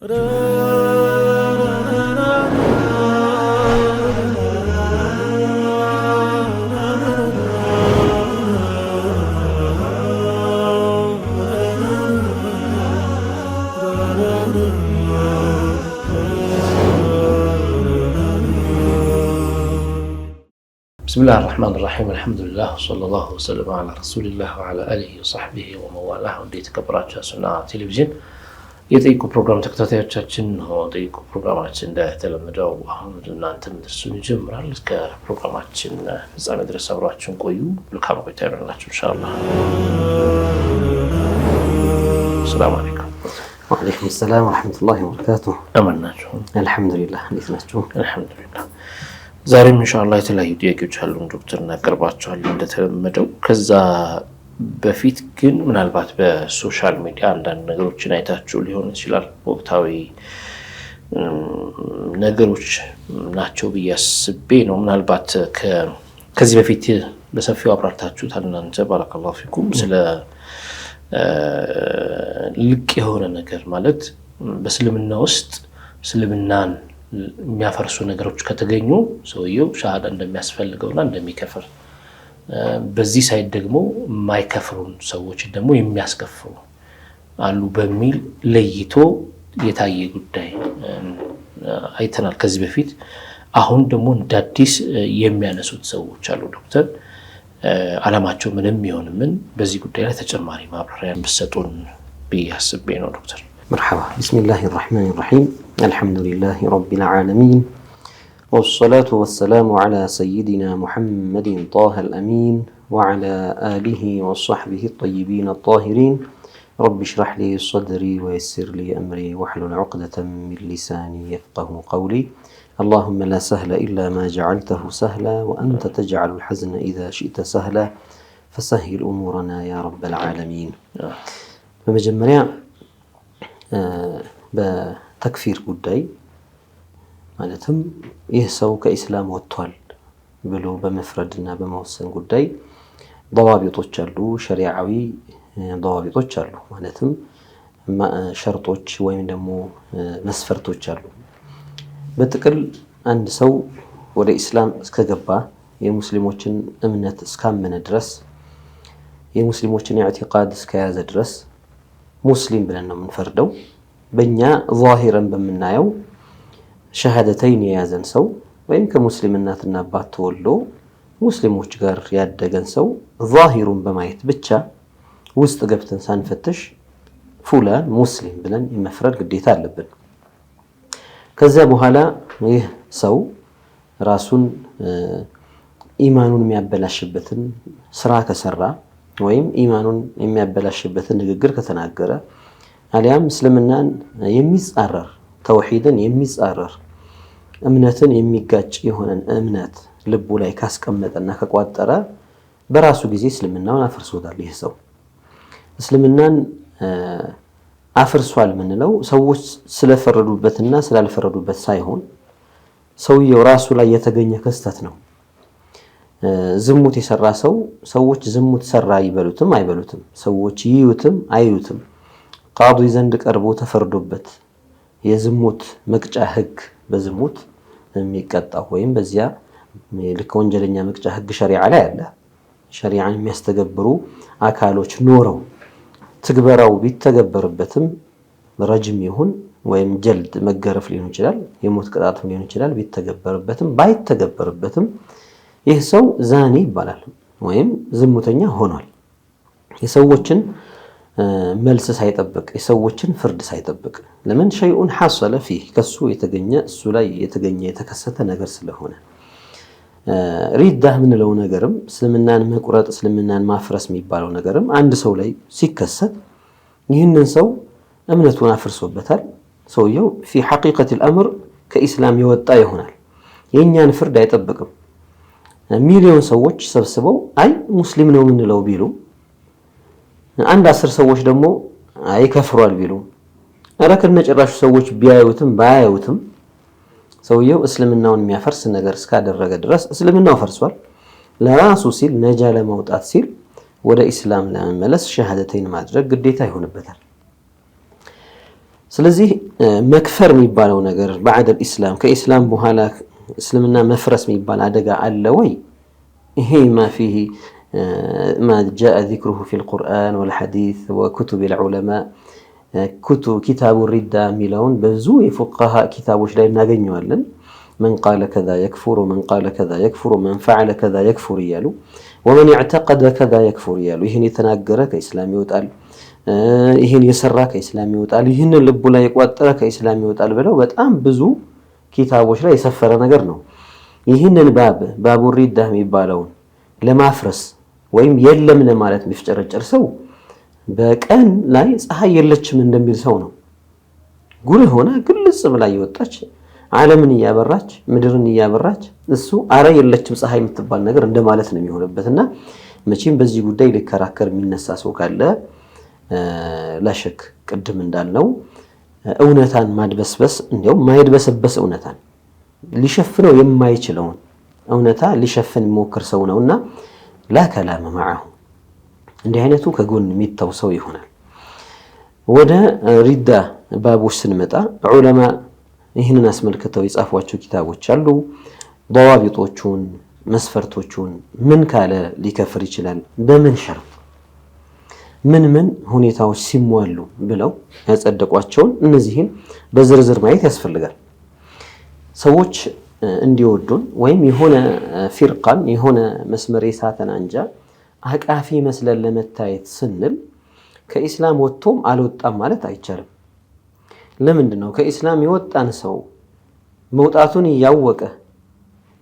بسم الله الرحمن الرحيم الحمد لله وصلى الله وسلم على رسول الله وعلى آله وصحبه وموالاه وديت كبرات سنة تلفزيون የጠይቁ ፕሮግራም ተከታታዮቻችን ነው። ጠይቁ ፕሮግራማችን እንደተለመደው አሁን እናንተም ድርሱን ይጀምራል። እስከ ፕሮግራማችን ፍጻሜ ድረስ አብራችሁን ቆዩ። መልካም ቆይታ ይሆንላችሁ ኢንሻአላህ። ሰላም አለይኩም። ወአለይኩም ሰላም ወራህመቱላሂ ወበረካቱሁ። አማናችሁ? አልሐምዱሊላህ። እንዴት ናችሁ? አልሐምዱሊላህ። ዛሬም ኢንሻአላህ የተለያዩ ጥያቄዎች አሉን ዶክተር እናቀርባቸዋለን እንደተለመደው። ከዛ በፊት ግን ምናልባት በሶሻል ሚዲያ አንዳንድ ነገሮችን አይታችሁ ሊሆን ይችላል። ወቅታዊ ነገሮች ናቸው ብዬ አስቤ ነው። ምናልባት ከዚህ በፊት በሰፊው አብራርታችሁታል እናንተ ባረከላሁ ፊኩም። ስለ ልቅ የሆነ ነገር ማለት በእስልምና ውስጥ እስልምናን የሚያፈርሱ ነገሮች ከተገኙ ሰውየው ሻሃዳ እንደሚያስፈልገውና እንደሚከፍር፣ በዚህ ሳይድ ደግሞ የማይከፍሩን ሰዎች ደግሞ የሚያስከፍሩ አሉ በሚል ለይቶ የታየ ጉዳይ አይተናል ከዚህ በፊት። አሁን ደግሞ እንደ አዲስ የሚያነሱት ሰዎች አሉ ዶክተር። አላማቸው ምንም ይሁን ምን በዚህ ጉዳይ ላይ ተጨማሪ ማብራሪያ ብትሰጡን ብዬ አስቤ ነው ዶክተር። مرحبا بسم الله الرحمن الرحيم الحمد لله رب العالمين والصلاة والسلام على سيدنا محمد طه الأمين وعلى آله وصحبه الطيبين الطاهرين رب اشرح لي صدري ويسر لي أمري واحلل عقدة من لساني يفقه قولي اللهم لا سهل إلا ما جعلته سهلا وأنت تجعل الحزن إذا شئت سهلا فسهل أمورنا يا رب العالمين. بمجمريا በተክፊር ጉዳይ ማለትም ይህ ሰው ከኢስላም ወጥቷል ብሎ በመፍረድና በመወሰን ጉዳይ ضوابطዎች አሉ፣ ሸሪዓዊ ضوابطዎች አሉ። ማለትም ሸርጦች ወይም ደግሞ መስፈርቶች አሉ። በጥቅል አንድ ሰው ወደ ኢስላም እስከገባ የሙስሊሞችን እምነት እስካመነ ድረስ የሙስሊሞችን ኢዕቲቃድ እስከያዘ ድረስ ሙስሊም ብለን ነው የምንፈርደው። በእኛ ዛሂረን በምናየው ሸሃደተይን የያዘን ሰው ወይም ከሙስሊም እናትና አባት ተወልዶ ሙስሊሞች ጋር ያደገን ሰው ዛሂሩን በማየት ብቻ ውስጥ ገብተን ሳንፈትሽ ፉላን ሙስሊም ብለን የመፍረድ ግዴታ አለብን። ከዚያ በኋላ ይህ ሰው ራሱን ኢማኑን የሚያበላሽበትን ስራ ከሰራ ወይም ኢማኑን የሚያበላሽበትን ንግግር ከተናገረ አሊያም እስልምናን የሚጻረር ተውሂድን የሚጻረር እምነትን የሚጋጭ የሆነን እምነት ልቡ ላይ ካስቀመጠና ከቋጠረ በራሱ ጊዜ እስልምናውን አፍርሶታል። ይህ ሰው እስልምናን አፍርሷል ምንለው ሰዎች ስለፈረዱበትና ስላልፈረዱበት ሳይሆን ሰውየው ራሱ ላይ የተገኘ ክስተት ነው። ዝሙት የሰራ ሰው ሰዎች ዝሙት ሰራ ይበሉትም አይበሉትም፣ ሰዎች ይዩትም አይዩትም፣ ቃዲ ዘንድ ቀርቦ ተፈርዶበት የዝሙት መቅጫ ህግ በዝሙት የሚቀጣው ወይም በዚያ ልክ ወንጀለኛ መቅጫ ህግ ሸሪዓ ላይ አለ። ሸሪዓን የሚያስተገብሩ አካሎች ኖረው ትግበራው ቢተገበርበትም ረጅም ይሁን ወይም ጀልድ መገረፍ ሊሆን ይችላል፣ የሞት ቅጣት ሊሆን ይችላል። ቢተገበርበትም ባይተገበርበትም ይህ ሰው ዛኒ ይባላል ወይም ዝሙተኛ ሆኗል። የሰዎችን መልስ ሳይጠብቅ የሰዎችን ፍርድ ሳይጠብቅ ለምን ሸይኡን ሐሰለ ፊህ ከሱ የተገኘ እሱ ላይ የተገኘ የተከሰተ ነገር ስለሆነ ሪዳ ምንለው ነገርም እስልምናን መቁረጥ እስልምናን ማፍረስ የሚባለው ነገርም አንድ ሰው ላይ ሲከሰት ይህንን ሰው እምነቱን አፍርሶበታል። ሰውየው ፊ ሐቂቀት الأمر ከኢስላም የወጣ ይሆናል። የኛን ፍርድ አይጠብቅም። ሚሊዮን ሰዎች ሰብስበው አይ ሙስሊም ነው ምንለው ቢሉ አንድ 10 ሰዎች ደግሞ አይ ከፍሯል ቢሉ አረ ከነጭራሹ ሰዎች ቢያዩትም ባያዩትም ሰውየው እስልምናውን የሚያፈርስ ነገር እስካደረገ ድረስ እስልምናው ፈርሷል። ለራሱ ሲል ነጃ ለማውጣት ሲል ወደ ኢስላም ለመመለስ ሸሃደተይን ማድረግ ግዴታ ይሆንበታል። ስለዚህ መክፈር የሚባለው ነገር بعد الاسلام ከኢስላም በኋላ እስልምና መፍረስ የሚባል አደጋ አለ ወይ? ይሄ ما فيه ما جاء ذكره في القرآن والحديث وكتب العلماء كتاب الردة ميلون بزو فقهاء كتابوش لا ناغنيوالن من قال كذا يكفر ومن قال كذا يكفر ومن فعل كذا يكفر يالو ومن اعتقد كذا يكفر يالو ይሄን የተናገረ ከኢስላም ይወጣል ይሄን የሰራ ከኢስላም ይወጣል ይሄን ልቡ ላይ የቋጠረ ከኢስላም ይወጣል ብለው በጣም ብዙ ኪታቦች ላይ የሰፈረ ነገር ነው። ይሄንን ባቡ ሪዳ የሚባለው ለማፍረስ ወይም የለም ለማለት የሚፍጨረጨር ሰው በቀን ላይ ፀሐይ የለችም እንደሚል ሰው ነው። ጉል ሆነ ግልጽ ብላ ይወጣች ዓለምን ያበራች ምድርን ያበራች እሱ አረ የለችም ፀሐይ የምትባል ነገር እንደማለት ነው የሚሆንበትና መቼም በዚህ ጉዳይ ሊከራከር የሚነሳ ሰው ካለ ላሽክ ቅድም እንዳልነው እውነታን ማድበስበስ እንዲያው ማይድበሰበስ እውነታን ሊሸፍነው የማይችለውን እውነታ ሊሸፍን የሚሞክር ሰው ነውና لا كلام معه እንዲህ አይነቱ ከጎን የሚታው ሰው ይሆናል። ወደ ሪዳ ባቦች ስንመጣ ዑለማ ይህንን አስመልክተው የጻፏቸው ኪታቦች አሉ። ضوابطዎቹን መስፈርቶቹን ምን ካለ ሊከፍር ይችላል በምን ሸርጥ ምን ሁኔታዎች ሲሟሉ ብለው ያጸደቋቸውን እነዚህን በዝርዝር ማየት ያስፈልጋል። ሰዎች እንዲወዱን ወይም የሆነ ፊርቃን የሆነ መስመር የሳተን አንጃ አቃፊ መስለን ለመታየት ስንል ከኢስላም ወጥቶም አልወጣም ማለት አይቻልም። ለምንድን ነው ከኢስላም የወጣን ሰው መውጣቱን ያወቀ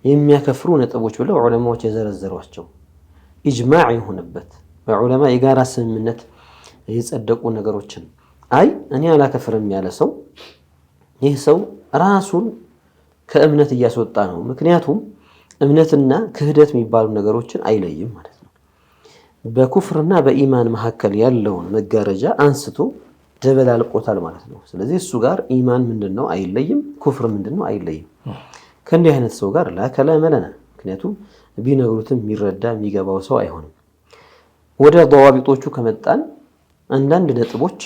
የሚያከፍሩ ነጥቦች ብለው ዑለማዎች የዘረዘሯቸው ኢጅማዕ የሆነበት በዑለማ የጋራ ስምምነት የጸደቁ ነገሮችን አይ እኔ አላከፍርም ያለ ሰው ይህ ሰው ራሱን ከእምነት እያስወጣ ነው። ምክንያቱም እምነትና ክህደት የሚባሉ ነገሮችን አይለይም ማለት ነው። በኩፍርና በኢማን መካከል ያለውን መጋረጃ አንስቶ ደበላልቆታል ማለት ነው። ስለዚህ እሱ ጋር ኢማን ምንድነው አይለይም፣ ኩፍር ምንድነው አይለይም። ከእንዲህ አይነት ሰው ጋር ላ ከላም ለና ምክንያቱም ቢነግሩትም የሚረዳ የሚገባው ሰው አይሆንም። ወደ ضوابطዎቹ ከመጣን አንዳንድ ነጥቦች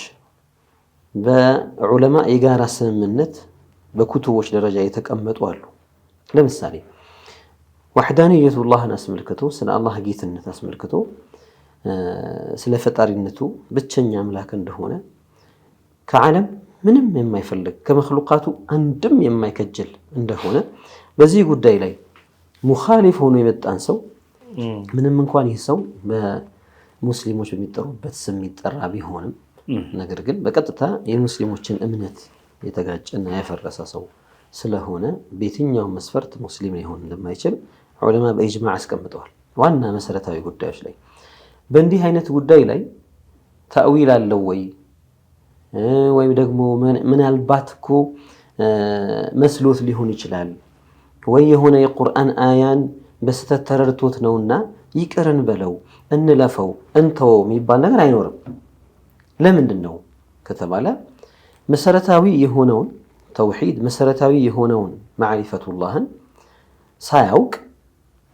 በዑለማ የጋራ ስምምነት በኩቱቦች ደረጃ የተቀመጡ አሉ። ለምሳሌ ወህዳንየቱላህን አስመልክቶ ስለ አላህ ጌትነት አስመልክቶ ስለ ፈጣሪነቱ ብቸኛ አምላክ እንደሆነ ከዓለም ምንም የማይፈልግ ከመخلوቃቱ አንድም የማይከጅል እንደሆነ በዚህ ጉዳይ ላይ ሙኻሊፍ ሆኖ የመጣን ሰው ምንም እንኳን ይህ ሰው በሙስሊሞች በሚጠሩበት ስም ይጠራ ቢሆንም ነገር ግን በቀጥታ የሙስሊሞችን እምነት የተጋጨና ያፈረሰ ሰው ስለሆነ በየትኛው መስፈርት ሙስሊም ሊሆን እንደማይችል ዑለማ በኢጅማዕ አስቀምጠዋል። ዋና መሰረታዊ ጉዳዮች ላይ በእንዲህ አይነት ጉዳይ ላይ ተእዊል አለው ወይ ደግሞ ምናልባት እኮ መስሎት ሊሆን ይችላል ወይ የሆነ የቁርአን አያን በስተት ተረድቶት ነውና ይቅርን በለው እንለፈው እንተው የሚባል ነገር አይኖርም። ለምንድን ነው ከተባለ መሰረታዊ የሆነውን ተውሂድ መሰረታዊ የሆነውን ማዕሪፈቱላህን ሳያውቅ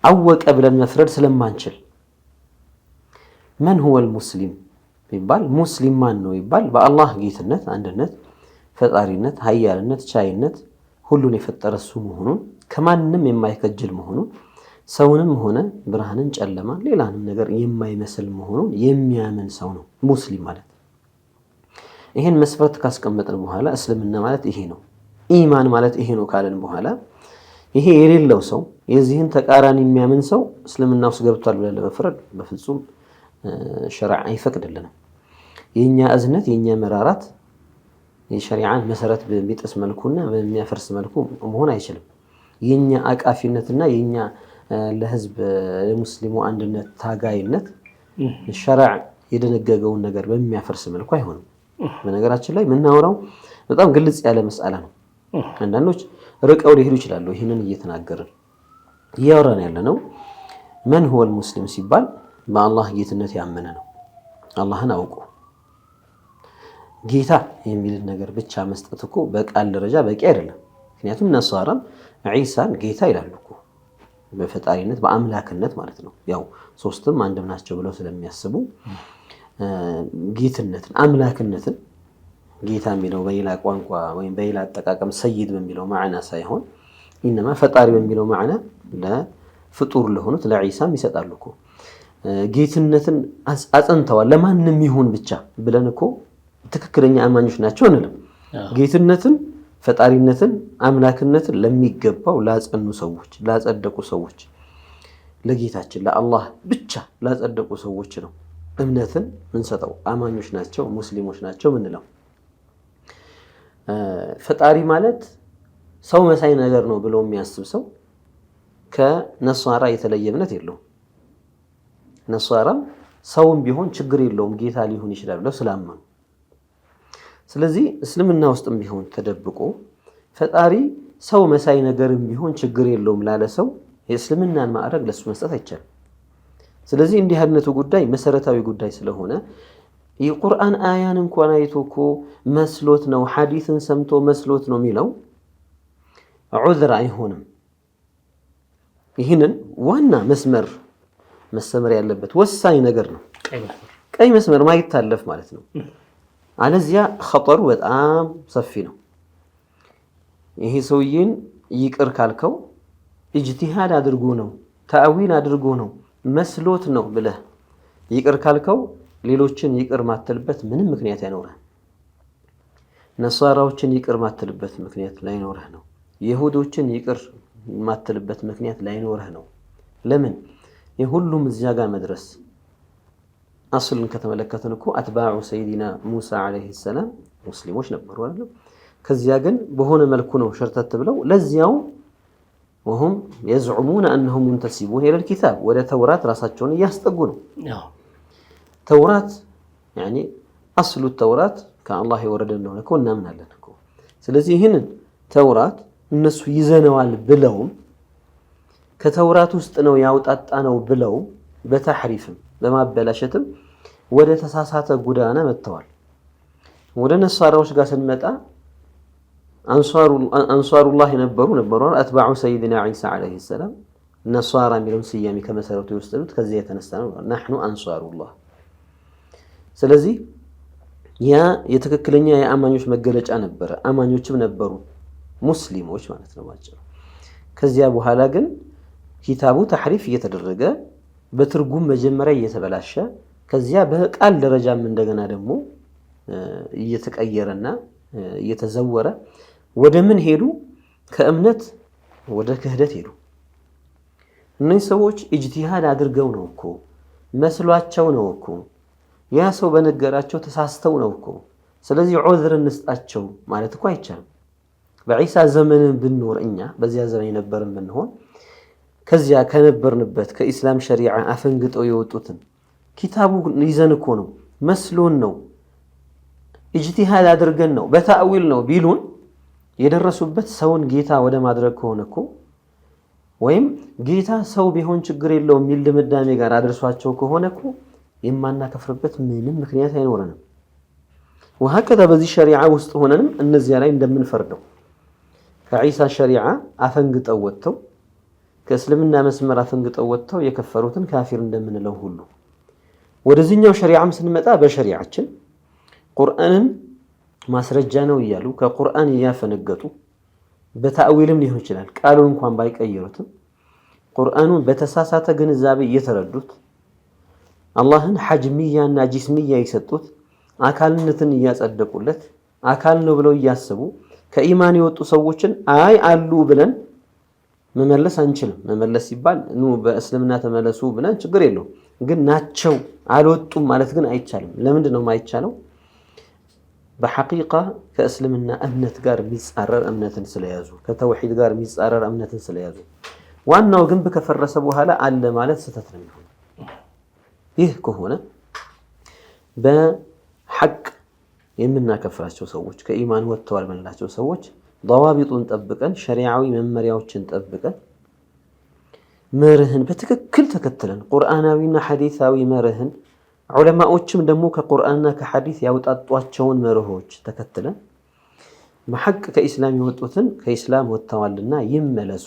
አወቀ ብለን መፍረድ ስለማንችል من هو المسلم ይባል ሙስሊም ማን ነው ይባል በአላህ ጌትነት አንድነት ፈጣሪነት ኃያልነት ቻይነት ሁሉን የፈጠረ እሱ መሆኑን ከማንንም የማይከጅል መሆኑን ሰውንም ሆነ ብርሃንን ጨለማ ሌላንም ነገር የማይመስል መሆኑን የሚያምን ሰው ነው ሙስሊም ማለት። ይሄን መስፈርት ካስቀመጥን በኋላ እስልምና ማለት ይሄ ነው ኢማን ማለት ይሄ ነው ካለን በኋላ ይሄ የሌለው ሰው የዚህን ተቃራኒ የሚያምን ሰው እስልምና ውስጥ ገብቷል ብለን ለመፍረድ በፍጹም ሸሪዓ አይፈቅድልንም። የኛ እዝነት የኛ መራራት የሸሪዓን መሰረት በሚጥስ መልኩና በሚያፈርስ መልኩ መሆን አይችልም። የኛ አቃፊነትና የኛ ለህዝብ ለሙስሊሙ አንድነት ታጋይነት ሸሪዓ የደነገገውን ነገር በሚያፈርስ መልኩ አይሆንም። በነገራችን ላይ ምናወራው በጣም ግልጽ ያለ መስአላ ነው። አንዳንዶች ርቀው ሊሄዱ ይችላሉ። ይሄንን እየተናገርን እያወራን ያለነው من هو المسلم ሲባል በአላህ ጌትነት ያመነ ነው። አላህን አውቆ ጌታ የሚል ነገር ብቻ መስጠት እኮ በቃል ደረጃ በቂ አይደለም። ምክንያቱም ነሳራም ዒሳን ጌታ ይላሉ እኮ በፈጣሪነት በአምላክነት ማለት ነው። ያው ሶስትም አንድም ናቸው ብለው ስለሚያስቡ ጌትነትን አምላክነትን ጌታ የሚለው በሌላ ቋንቋ ወይም በሌላ አጠቃቀም ሰይድ በሚለው ማዕና ሳይሆን ኢነማ ፈጣሪ በሚለው ማዕና ለፍጡር ለሆኑት ለዒሳም ይሰጣሉ እኮ ጌትነትን አጽንተዋል። ለማንም ይሁን ብቻ ብለን እኮ ትክክለኛ አማኞች ናቸው እንልም። ጌትነትን፣ ፈጣሪነትን፣ አምላክነትን ለሚገባው ላጸኑ ሰዎች፣ ላጸደቁ ሰዎች፣ ለጌታችን ለአላህ ብቻ ላጸደቁ ሰዎች ነው እምነትን ምንሰጠው። አማኞች ናቸው፣ ሙስሊሞች ናቸው ምንለው። ፈጣሪ ማለት ሰው መሳይ ነገር ነው ብሎ የሚያስብ ሰው ከነሷራ የተለየ እምነት የለውም። ነሷራም ሰውም ቢሆን ችግር የለውም ጌታ ሊሆን ይችላል ብለው ስላመኑ፣ ስለዚህ እስልምና ውስጥም ቢሆን ተደብቆ ፈጣሪ ሰው መሳይ ነገርም ቢሆን ችግር የለውም ላለ ሰው የእስልምናን ማዕረግ ለሱ መስጠት አይቻልም። ስለዚህ እንዲህ አይነቱ ጉዳይ መሰረታዊ ጉዳይ ስለሆነ የቁርአን አያን እንኳን አይቶ እኮ መስሎት ነው ሐዲስን ሰምቶ መስሎት ነው የሚለው ዑዝር አይሆንም። ይህንን ዋና መሰመር ያለበት ወሳኝ ነገር ነው። ቀይ መስመር ማይታለፍ ማለት ነው። አለዚያ ኸጠሩ በጣም ሰፊ ነው። ይሄ ሰውዬን ይቅር ካልከው ኢጅቲሃድ አድርጎ ነው ተአዊል አድርጎ ነው መስሎት ነው ብለህ ይቅር ካልከው ሌሎችን ይቅር ማትልበት ምንም ምክንያት አይኖርህም። ነሷራዎችን ይቅር ማትልበት ምክንያት ላይኖርህ ነው። ይሁዶችን ይቅር ማትልበት ምክንያት ላይኖርህ ነው። ለምን? የሁሉም እዚያ ጋር መድረስ አስልን ከተመለከትን እኮ አትባዑ ሰይዲና ሙሳ ዓለይሂ ሰላም ሙስሊሞች ነበሩ አይደል? ከዚያ ግን በሆነ መልኩ ነው ሸርተት ብለው ለዚያው ወሁም የዝዑሙነ አነሁም ሙንተሲቡን ኢለል ኪታብ ወደ ተውራት ራሳቸውን እያስጠጉ ነው። ተውራት ያኒ አስሉ ተውራት ከአላህ የወረደ እንደሆነ እኮ እናምናለን እኮ። ስለዚህ ይህንን ተውራት እነሱ ይዘነዋል ብለውም ከተውራት ውስጥ ነው ያውጣጣ ነው ብለው በተሕሪፍም በማበላሸትም ወደ ተሳሳተ ጎዳና መጥተዋል። ወደ ነሳራዎች ጋር ስንመጣ አንሷሩላህ ነበሩ አትባዑ ሰይድና ዒሳ ዓለይሂ ሰላም ነሷራ የሚለውን ስያሜ ከመሰረቱ የወሰዱት ከዚህ የተነሳ ነው። ናሕኑ አንሷሩላህ። ስለዚህ ያ የትክክለኛ የአማኞች መገለጫ ነበረ። አማኞችም ነበሩ ሙስሊሞች ማለት ነው ባጭሩ። ከዚያ በኋላ ግን ኪታቡ ተሕሪፍ እየተደረገ በትርጉም መጀመሪያ እየተበላሸ ከዚያ በቃል ደረጃም እንደገና ደግሞ እየተቀየረና እየተዘወረ ወደ ምን ሄዱ? ከእምነት ወደ ክህደት ሄዱ። እነዚህ ሰዎች ኢጅቲሃድ አድርገው ነው እኮ መስሏቸው ነው እኮ ያ ሰው በነገራቸው ተሳስተው ነው እኮ። ስለዚህ ዑዝር እንስጣቸው ማለት እኮ አይቻልም። በዒሳ ዘመንን ብንኖር እኛ በዚያ ዘመን የነበርን ብንሆን ከዚያ ከነበርንበት ከኢስላም ሸሪዓ አፈንግጠው የወጡትን ኪታቡ ይዘን እኮ ነው መስሎን ነው ኢጅቲሃድ አድርገን ነው በተአዊል ነው ቢሉን የደረሱበት ሰውን ጌታ ወደ ማድረግ ከሆነ እኮ ወይም ጌታ ሰው ቢሆን ችግር የለውም የሚል ድምዳሜ ጋር አድርሷቸው ከሆነ እኮ የማናከፍርበት ምንም ምክንያት አይኖረንም። ወሀከዛ በዚህ ሸሪዓ ውስጥ ሆነንም እነዚያ ላይ እንደምንፈርደው ከዒሳ ሸሪዓ አፈንግጠው ወጥተው ከእስልምና መስመር አፈንግጠው ወጥተው የከፈሩትን ካፊር እንደምንለው ሁሉ ወደዚህኛው ሸሪዓም ስንመጣ በሸሪዓችን ቁርአንን ማስረጃ ነው እያሉ ከቁርአን እያፈነገጡ በተአዊልም ሊሆን ይችላል ቃሉ እንኳን ባይቀይሩትም ቁርአኑን በተሳሳተ ግንዛቤ እየተረዱት አላህን ሐጅሚያና ጂስሚያ ይሰጡት አካልነትን እያጸደቁለት አካል ነው ብለው እያሰቡ ከኢማን የወጡ ሰዎችን አይ አሉ ብለን መመለስ አንችልም። መመለስ ሲባል ኑ በእስልምና ተመለሱ ብለን ችግር የለውም። ግን ናቸው አልወጡም ማለት ግን አይቻልም። ለምንድን ነው የማይቻለው? በሐቂቃ ከእስልምና እምነት ጋር የሚጻረር እምነትን ስለያዙ ከተውሂድ ጋር የሚጻረር እምነትን ስለያዙ ዋናው ግንብ ከፈረሰ በኋላ አለ ማለት ስህተት ነው የሚሆነው። ይህ ከሆነ በሐቅ የምናከፍራቸው ሰዎች ከኢማን ወጥተዋል የምንላቸው ሰዎች ضوابطን ጠብቀን ሸሪዓዊ መመሪያዎችን ጠብቀን መርህን በትክክል ተከትለን ቁርአናዊና ሐዲሳዊ መርህን ዑለማዎችም ደግሞ ከቁርአንና ከሐዲስ ያውጣጧቸውን መርሆች ተከትለን በሐቅ ከኢስላም የወጡትን ከኢስላም ወጥተዋልና ይመለሱ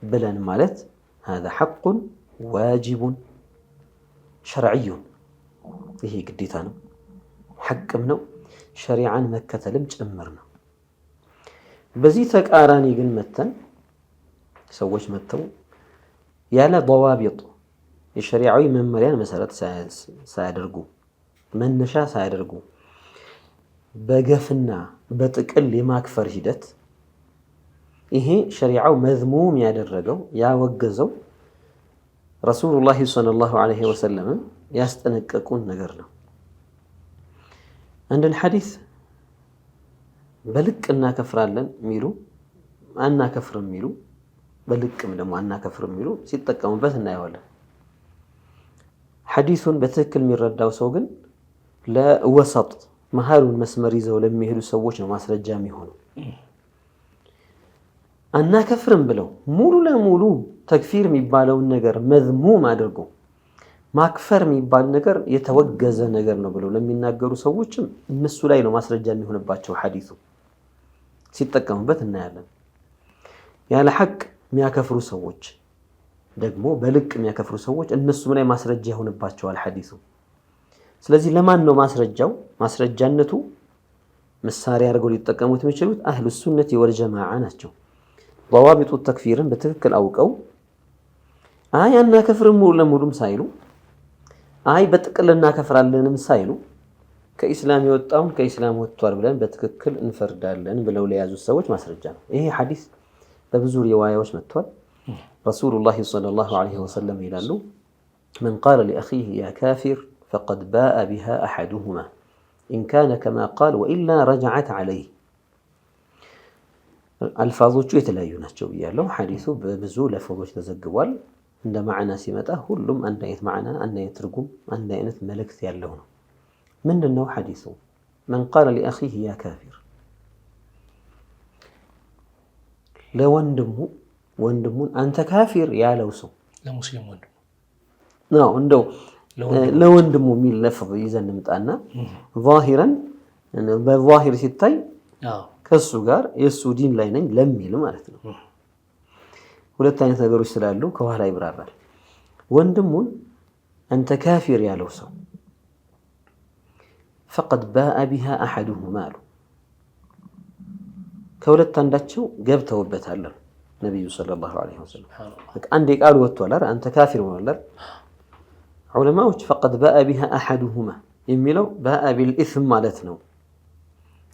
ብለን ማለት هذا حق واجب شرعي ይሄ ግዴታ ነው ሐቅም ነው ሸሪዓን መከተልም ጭምር ነው። በዚህ ተቃራኒ ግን ሰዎች መተው ያለ ضوابط የሸሪዓዊ መመሪያን መሰረት ሳያደርጉ መነሻ ሳያደርጉ በገፍና በጥቅል የማክፈር ሂደት ይሄ ሸሪዓው መዝሙም ያደረገው ያወገዘው ረሱሉላህ ሰለላሁ ዐለይሂ ወሰለም ያስጠነቀቁን ነገር ነው። አንድን ሐዲስ በልቅ እናከፍራለን የሚሉ አናከፍርም የሚሉ በልቅም ደግሞ አናከፍርም የሚሉ ሲጠቀሙበት እናየዋለን። ሐዲሱን በትክክል የሚረዳው ሰው ግን ለወሰጥ መሃሉን መስመር ይዘው ለሚሄዱ ሰዎች ነው ማስረጃ የሚሆነው። አናከፍርም ብለው ሙሉ ለሙሉ ተክፊር የሚባለውን ነገር መዝሙም አድርጎ ማክፈር የሚባል ነገር የተወገዘ ነገር ነው ብለው ለሚናገሩ ሰዎችም እነሱ ላይ ነው ማስረጃ የሚሆንባቸው። ሐዲሱ ሲጠቀሙበት እናያለን። ያለ ሐቅ የሚያከፍሩ ሰዎች ደግሞ በልቅ የሚያከፍሩ ሰዎች እነሱም ላይ ማስረጃ ይሆንባቸዋል ሐዲሱ። ስለዚህ ለማን ነው ማስረጃው? ማስረጃነቱ መሳሪያ አድርገው ሊጠቀሙት የሚችሉት አህሉ ሱነቲ ወል ጀማዓ ናቸው። ضوابط ተክፊርን በትክክል አውቀው አይ አናከፍርም ሙሉ ለሙሉም ሳይሉ አይ በጥቅል እናከፍራለንም ሳይሉ ከኢስላም የወጣውን ከኢስላም ወጥቷል ብለን በትክክል እንፈርዳለን ብለው ለያዙ ሰዎች ማስረጃ ነው። ይሄ ሐዲስ በብዙ ሪዋያዎች መጥቷል። ረሱሉላህ ሰለላሁ ዐለይሂ ወሰለም ይላሉ من قال لأخيه يا كافر فقد باء بها أحدهما إن كان كما قال وإلا رجعت عليه አልፋዞቹ የተለያዩ ናቸው ብያለሁ። ሐዲሱ በብዙ ለፈዞች ተዘግቧል። እንደ ማዕና ሲመጣ ሁሉም አንድ አይነት ማዕና፣ አንድ አይነት ትርጉም፣ አንድ አይነት መልእክት ያለው ነው። ምንድነው ሐዲሱ? من قال لأخيه يا كافر ለወንድሙን አንተ ካፊር ያለው ሰው ለሙስሊም ወንድሙ ነው። እንደው ለወንድሙ የሚል ለፍዝ ይዘን እንምጣና ዛሂረን በዛሂር ሲታይ ከሱ ጋር የሱ ዲን ላይ ነኝ ለሚል ማለት ነው። ሁለት አይነት ነገሮች ስላሉ ከኋላ ይብራራል። ወንድሙን አንተ ካፊር ያለው ሰው فقد باء بها احدهما አሉ ከሁለት አንዳቸው ገብተውበታል ነብዩ ሰለላሁ ዐለይሂ ወሰለም። አንዴ ቃል ወጥቷል አይደል? አንተ ካፊር ማለት ዑለማዎች فقد باء بها احدهما የሚለው باء بالإثم ማለት ነው።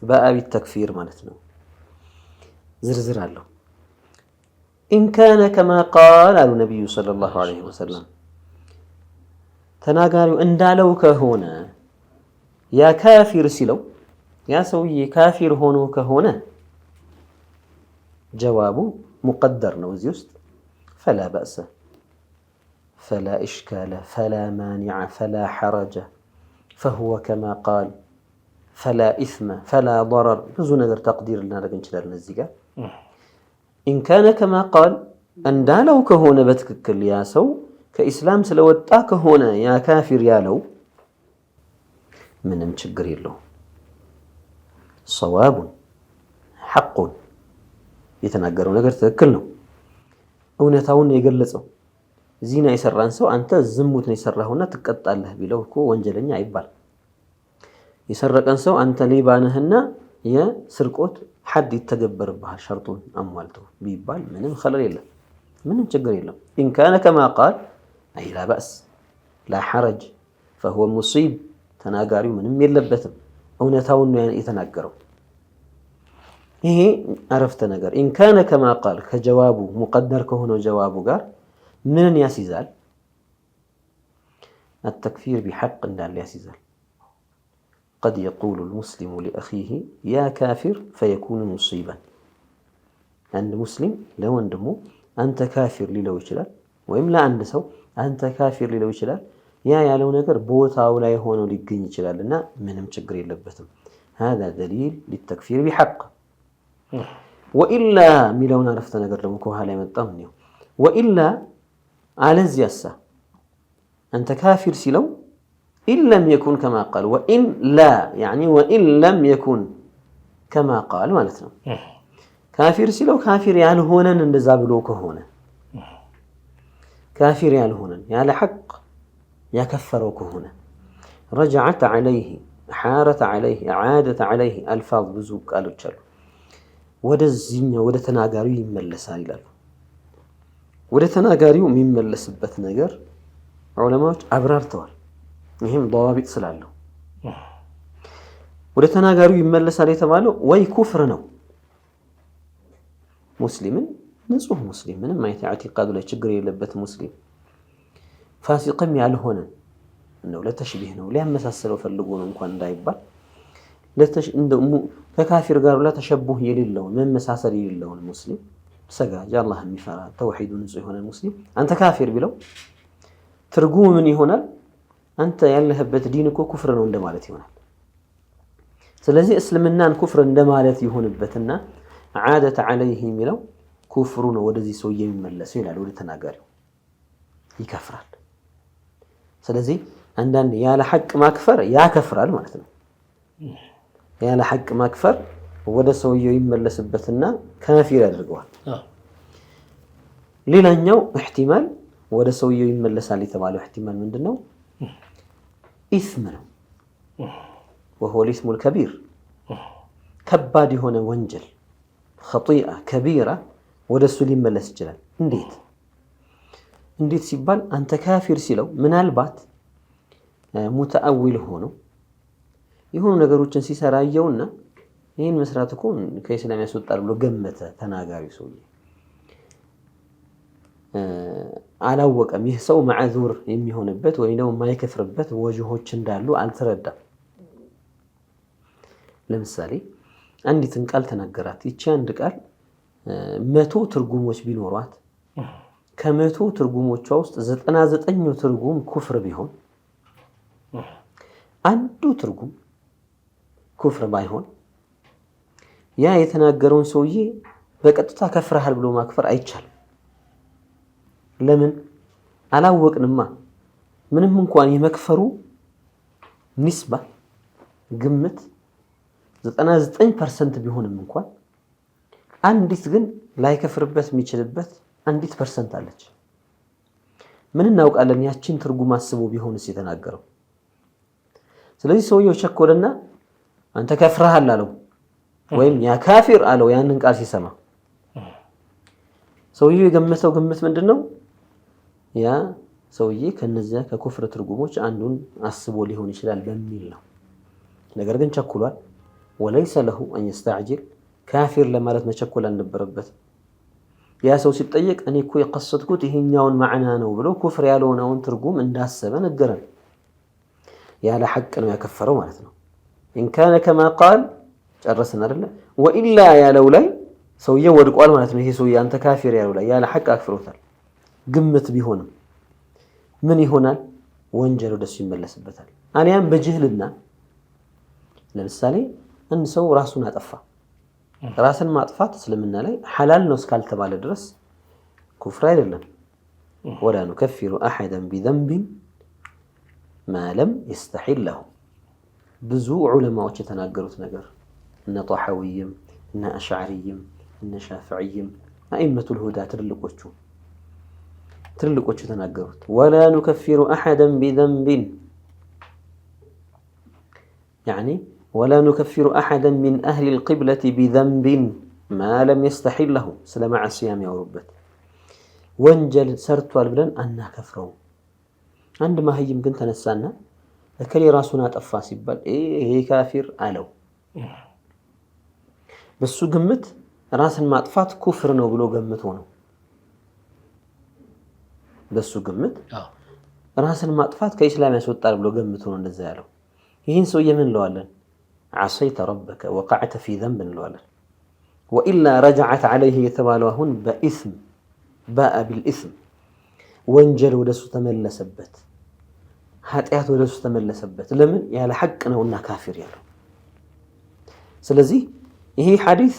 باء بالتكفير ማለት ነው። ዝርዝር አለው። إن كان كما قال አሉ ነብዩ ሰለላሁ ዐለይሂ ወሰለም ተናጋሪው እንዳለው ከሆነ ያ ካፊር ሲለው ያ ሰውዬ ካፊር ሆኖ ከሆነ ጀዋቡ ሙቀደር ነው እዚህ ውስጥ فلا بأس فلا إشكال فلا مانع فلا حرج فهو كما قال فلا إثم فلا ضرر ብዙ ነገር ተቅዲር ልናደርግ እንችላለን እዚህ ጋር إن كان كما قال እንዳለው ከሆነ በትክክል ያ ሰው ከኢስላም ስለወጣ ከሆነ ያ ካፊር ያለው ምንም ችግር የለው። ሰዋቡን ሐቁን የተናገረው ነገር ትክክል ነው። እውነታውን የገለጸው ዚና የሰራን ሰው አንተ ዝሙት ነው የሰራሁና ትቀጣለህ ቢለው እኮ ወንጀለኛ አይባል። የሰረቀን ሰው አንተ ሌባ ነህና የስርቆት ሐድ ይተገበርብሃል ሸርጡን አሟልቶ ቢባል ምንም ኸለል የለም፣ ምንም ችግር የለም። إن كان كما قال أي لا بأس لا حرج فهو مصيب ተናጋሪው ምንም የለበትም እውነታውን ነው የተናገረው። ይሄ አረፍተ ነገር إن كان كما قال ከጀዋቡ ሙቀደር ከሆነው ጀዋቡ ጋር ምን ያስይዛል? التكفير بحق እንዳለ ያስይዛል። قد يقول المسلم لأخيه يا كافر فيكون مصيبا عند مسلم ለወንድሙ አንተ ካፊር ሊለው ይችላል፣ ወይም ለአንድ ሰው አንተ ካፊር ሊለው ይችላል። ያ ያለው ነገር ቦታው ላይ ሆኖ ሊገኝ ይችላልና ምንም ችግር የለበትም። هذا دليل للتكفير بحق وإلا ሚለውን አረፍተ ነገር ደግሞ ከኋላ የመጣው ነው። وإلا አለዚያሳ አንተ ካፊር ሲለው إن لم يكن كما قال وإن لا يعني وإن لم يكن كما قال ማለት ነው። ካፊር ሲለው ካፊር ያልሆነን እንደዛ ብሎ ከሆነ ካፊር ያልሆነን ያለ ሐቅ ያከፈረው ከሆነ رجعت عليه حارت عليه عادت عليه ألفاظ بزوج قالوا تشلو وده الزينة وده تناقاريو يملسان يلالو وده تناقاريو يملس بتناقر علماء أبرار توال يهم ضوابط سلالو وده تناقاريو يملسان يتمالو وي كفرنو مسلمين نزوه مسلم من ما يتعتقاد ولا يشجر يلبت مسلم فاسقم يالهون انه لا تشبيه ነው ሊያመሳሰለው ፈልጎ ነው እንኳን እንዳይባል እንደው ከካፊር ጋር لا ተሸቡህ የሌለው መመሳሰል የሌለው ሙስሊም ሰጋጅ አላህ የሚፈራ ተውሂዱ ንጹህ የሆነ ሙስሊም አንተ ካፊር ቢለው ትርጉሙ ምን ይሆናል አንተ ያለህበት ዲን እኮ ኩፍር ነው እንደማለት ይሆናል ስለዚህ እስልምናን ኩፍር እንደማለት ይሆንበትና عادت عليه የሚለው ኩፍሩ ነው ወደዚህ ሰው የሚመለሰው ይላል ወደ ተናጋሪው ይከፍራል ስለዚህ عندنا يا لحق مكفر يا كفرال معناتنا يا لحق مكفر ወደ ሰውየው ይመለስበትና ካፊር ያደርገዋል ሌላኛው احتمال ወደ ሰውየው ይመለሳል የተባለው احتمال ምንድነው ኢስም ነው وهو الاسم الكبير ከባድ የሆነ ወንጀል خطيئة كبيرة ወደ እሱ ሊመለስ ይችላል እንዴት ሲባል አንተ ካፊር ሲለው ምናልባት ሙተአዊል ሆኖ ይሁን ነገሮችን ሲሰራየውና ይሄን መስራት እኮ ከእስላም ያስወጣል ብሎ ገመተ ተናጋሪው ሰው አላወቀም ይህ ሰው ማዕዙር የሚሆንበት ወይ ነው የማይከፍርበት ወጅሆች እንዳሉ አልተረዳም ለምሳሌ አንዲትን ቃል ተናገራት ይቺ አንድ ቃል 100 ትርጉሞች ቢኖሯት ከመቶ ትርጉሞቿ ውስጥ 99 ትርጉም ኩፍር ቢሆን አንዱ ትርጉም ኩፍር ባይሆን ያ የተናገረውን ሰውዬ በቀጥታ ከፍረሃል ብሎ ማክፈር አይቻልም ለምን አላወቅንማ ምንም እንኳን የመክፈሩ ንስባ ግምት 99% ቢሆንም እንኳን አንዲት ግን ላይከፍርበት የሚችልበት አንዲት ፐርሰንት አለች ምን እናውቃለን ያቺን ትርጉም አስቦ ቢሆንስ የተናገረው ስለዚህ ሰውየው ቸኮለና አንተ ከፍረሃል አለው ወይም ያ ካፊር አለው ያንን ቃል ሲሰማ ሰውየው የገመተው ግምት ምንድነው ያ ሰውዬ ከነዚያ ከኩፍር ትርጉሞች አንዱን አስቦ ሊሆን ይችላል በሚል ነው ነገር ግን ቸኩሏል وليس له ان يستعجل كافر ለማለት መቸኮል አልነበረበት ያ ሰው ሲጠየቅ እኔ እኮ የቀሰድኩት ይሄኛውን ማዕና ነው ብሎ ኩፍር ያለውን ትርጉም እንዳሰበ ነገረን ያለ ሐቅ ነው ያከፈረው ማለት ነው ان كان كما قال ጨረስን አይደለ ወኢላ ያለው ላይ ሰውየው ወድቋል ማለት ነው ይሄ ሰውዬ አንተ ካፊር ያለው ላይ ያለ ሐቅ አክፍሮታል ግምት ቢሆንም ምን ይሆናል ወንጀል ወደሱ ይመለስበታል አሊያም በጅህልና ለምሳሌ አንድ ሰው ራሱን አጠፋ ራስን ማጥፋት እስልምና ላይ ሐላል ነው እስካልተባለ ድረስ ኩፍር አይደለም ولا نكفر احدا بذنب ما لم يستحل له ብዙ ዑለማዎች የተናገሩት ነገር እነ ጧሐዊይም እነ አሽዓሪይም እነ ሻፊዒይም አኢመቱ الهدى ትልልቆቹ የተናገሩት ولا نكفر احدا بذنب يعني ولا نكفر احدا من اهل القبلة بذنب ما لم يستحل له سلام عصيام يا ربت ወንጀል ሰርቷል ብለን አናከፍረው አንድ ማህይም ግን ተነሳና ለከሌ ራሱን አጠፋ ሲባል ይሄ ካፊር አለው በሱ ግምት ራስን ማጥፋት ኩፍር ነው ብሎ ገምቶ ነው በሱ ግምት ራስን ማጥፋት ከእስላም ያስወጣል ብሎ ገምቶ ነው እንደዛ ያለው ይሄን ሰው የምን ለዋለን عصيت ربك وقعت في ذنب لولا والا رجعت عليه يتبالوا هون باثم باء بالاثم ወንጀል ወደሱ ተመለሰበት ኃጢያት ወደሱ ተመለሰበት ለምን ያለ ሐቅ ነውና ካፊር ያለው ስለዚህ ይሄ ሐዲስ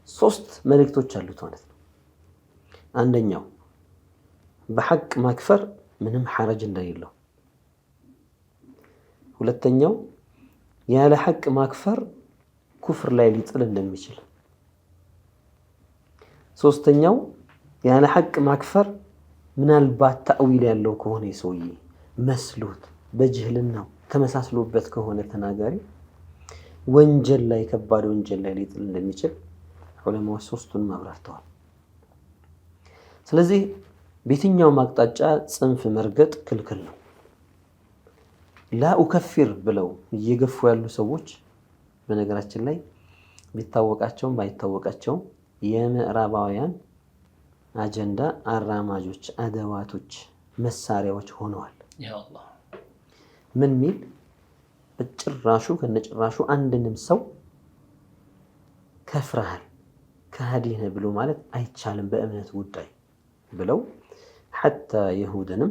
3 መልእክቶች አሉት ማለት ነው አንደኛው በሐቅ ማክፈር ምንም ሐረጅ እንደሌለው ሁለተኛው ያለ ሐቅ ማክፈር ኩፍር ላይ ሊጥል እንደሚችል ሶስተኛው ያለ ሐቅ ማክፈር ምናልባት ተአዊል ያለው ከሆነ ሰውዬ መስሎት በጅህልናው ተመሳስሎበት ከሆነ ተናጋሪ ወንጀል ላይ ከባድ ወንጀል ላይ ሊጥል እንደሚችል ዑለማዎች ሶስቱንም አብራርተዋል። ስለዚህ በየትኛውም አቅጣጫ ጽንፍ መርገጥ ክልክል ነው። ላኡከፊር ብለው እየገፉ ያሉ ሰዎች በነገራችን ላይ ቢታወቃቸውም ባይታወቃቸውም የምዕራባውያን አጀንዳ አራማጆች፣ አደዋቶች፣ መሳሪያዎች ሆነዋል። ምን ሚል በጭራሹ ከነጭራሹ አንድንም ሰው ከፍረሃል ከሃዲ ነህ ብሎ ማለት አይቻልም በእምነት ጉዳይ ብለው ሐታ ይሁድንም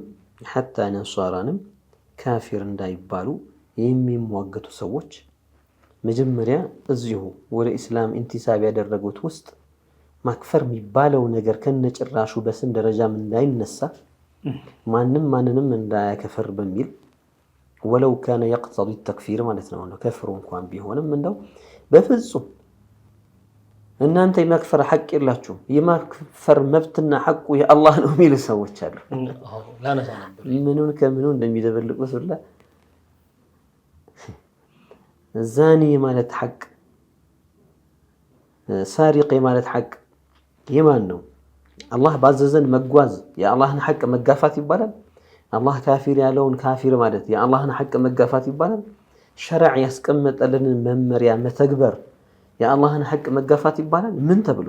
ሐታ ነሷራንም ካፊር እንዳይባሉ የሚሟገቱ ሰዎች መጀመሪያ እዚሁ ወደ ኢስላም ኢንቲሳብ ያደረጉት ውስጥ ማክፈር የሚባለው ነገር ከነጭራሹ በስም ደረጃም እንዳይነሳ ማንም ማንንም እንዳያከፈር በሚል ወለው ካነ የቅተዲ ተክፊር ማለት ነው ከፍሩ እንኳን ቢሆንም እንደው በፍጹም እናንተ የማክፈር ሐቅ የላችሁም የማክፈር መብትና ሐቁ የአላህ ነው የሚሉ ሰዎች አሉ። ምኑን ከምኑ እንደሚደበልቁት ሁላ ዛኒ ማለት ሐቅ ሳሪቅ ማለት ሐቅ የማን ነው? አላህ ባዘዘን መጓዝ የአላህን ሐቅ መጋፋት ይባላል? አላህ ካፊር ያለውን ካፊር ማለት የአላህን ሐቅ መጋፋት ይባላል? ሸርዕ ያስቀመጠልንን መመሪያ መተግበር የአላህን ሐቅ መጋፋት ይባላል? ምን ተብሎ?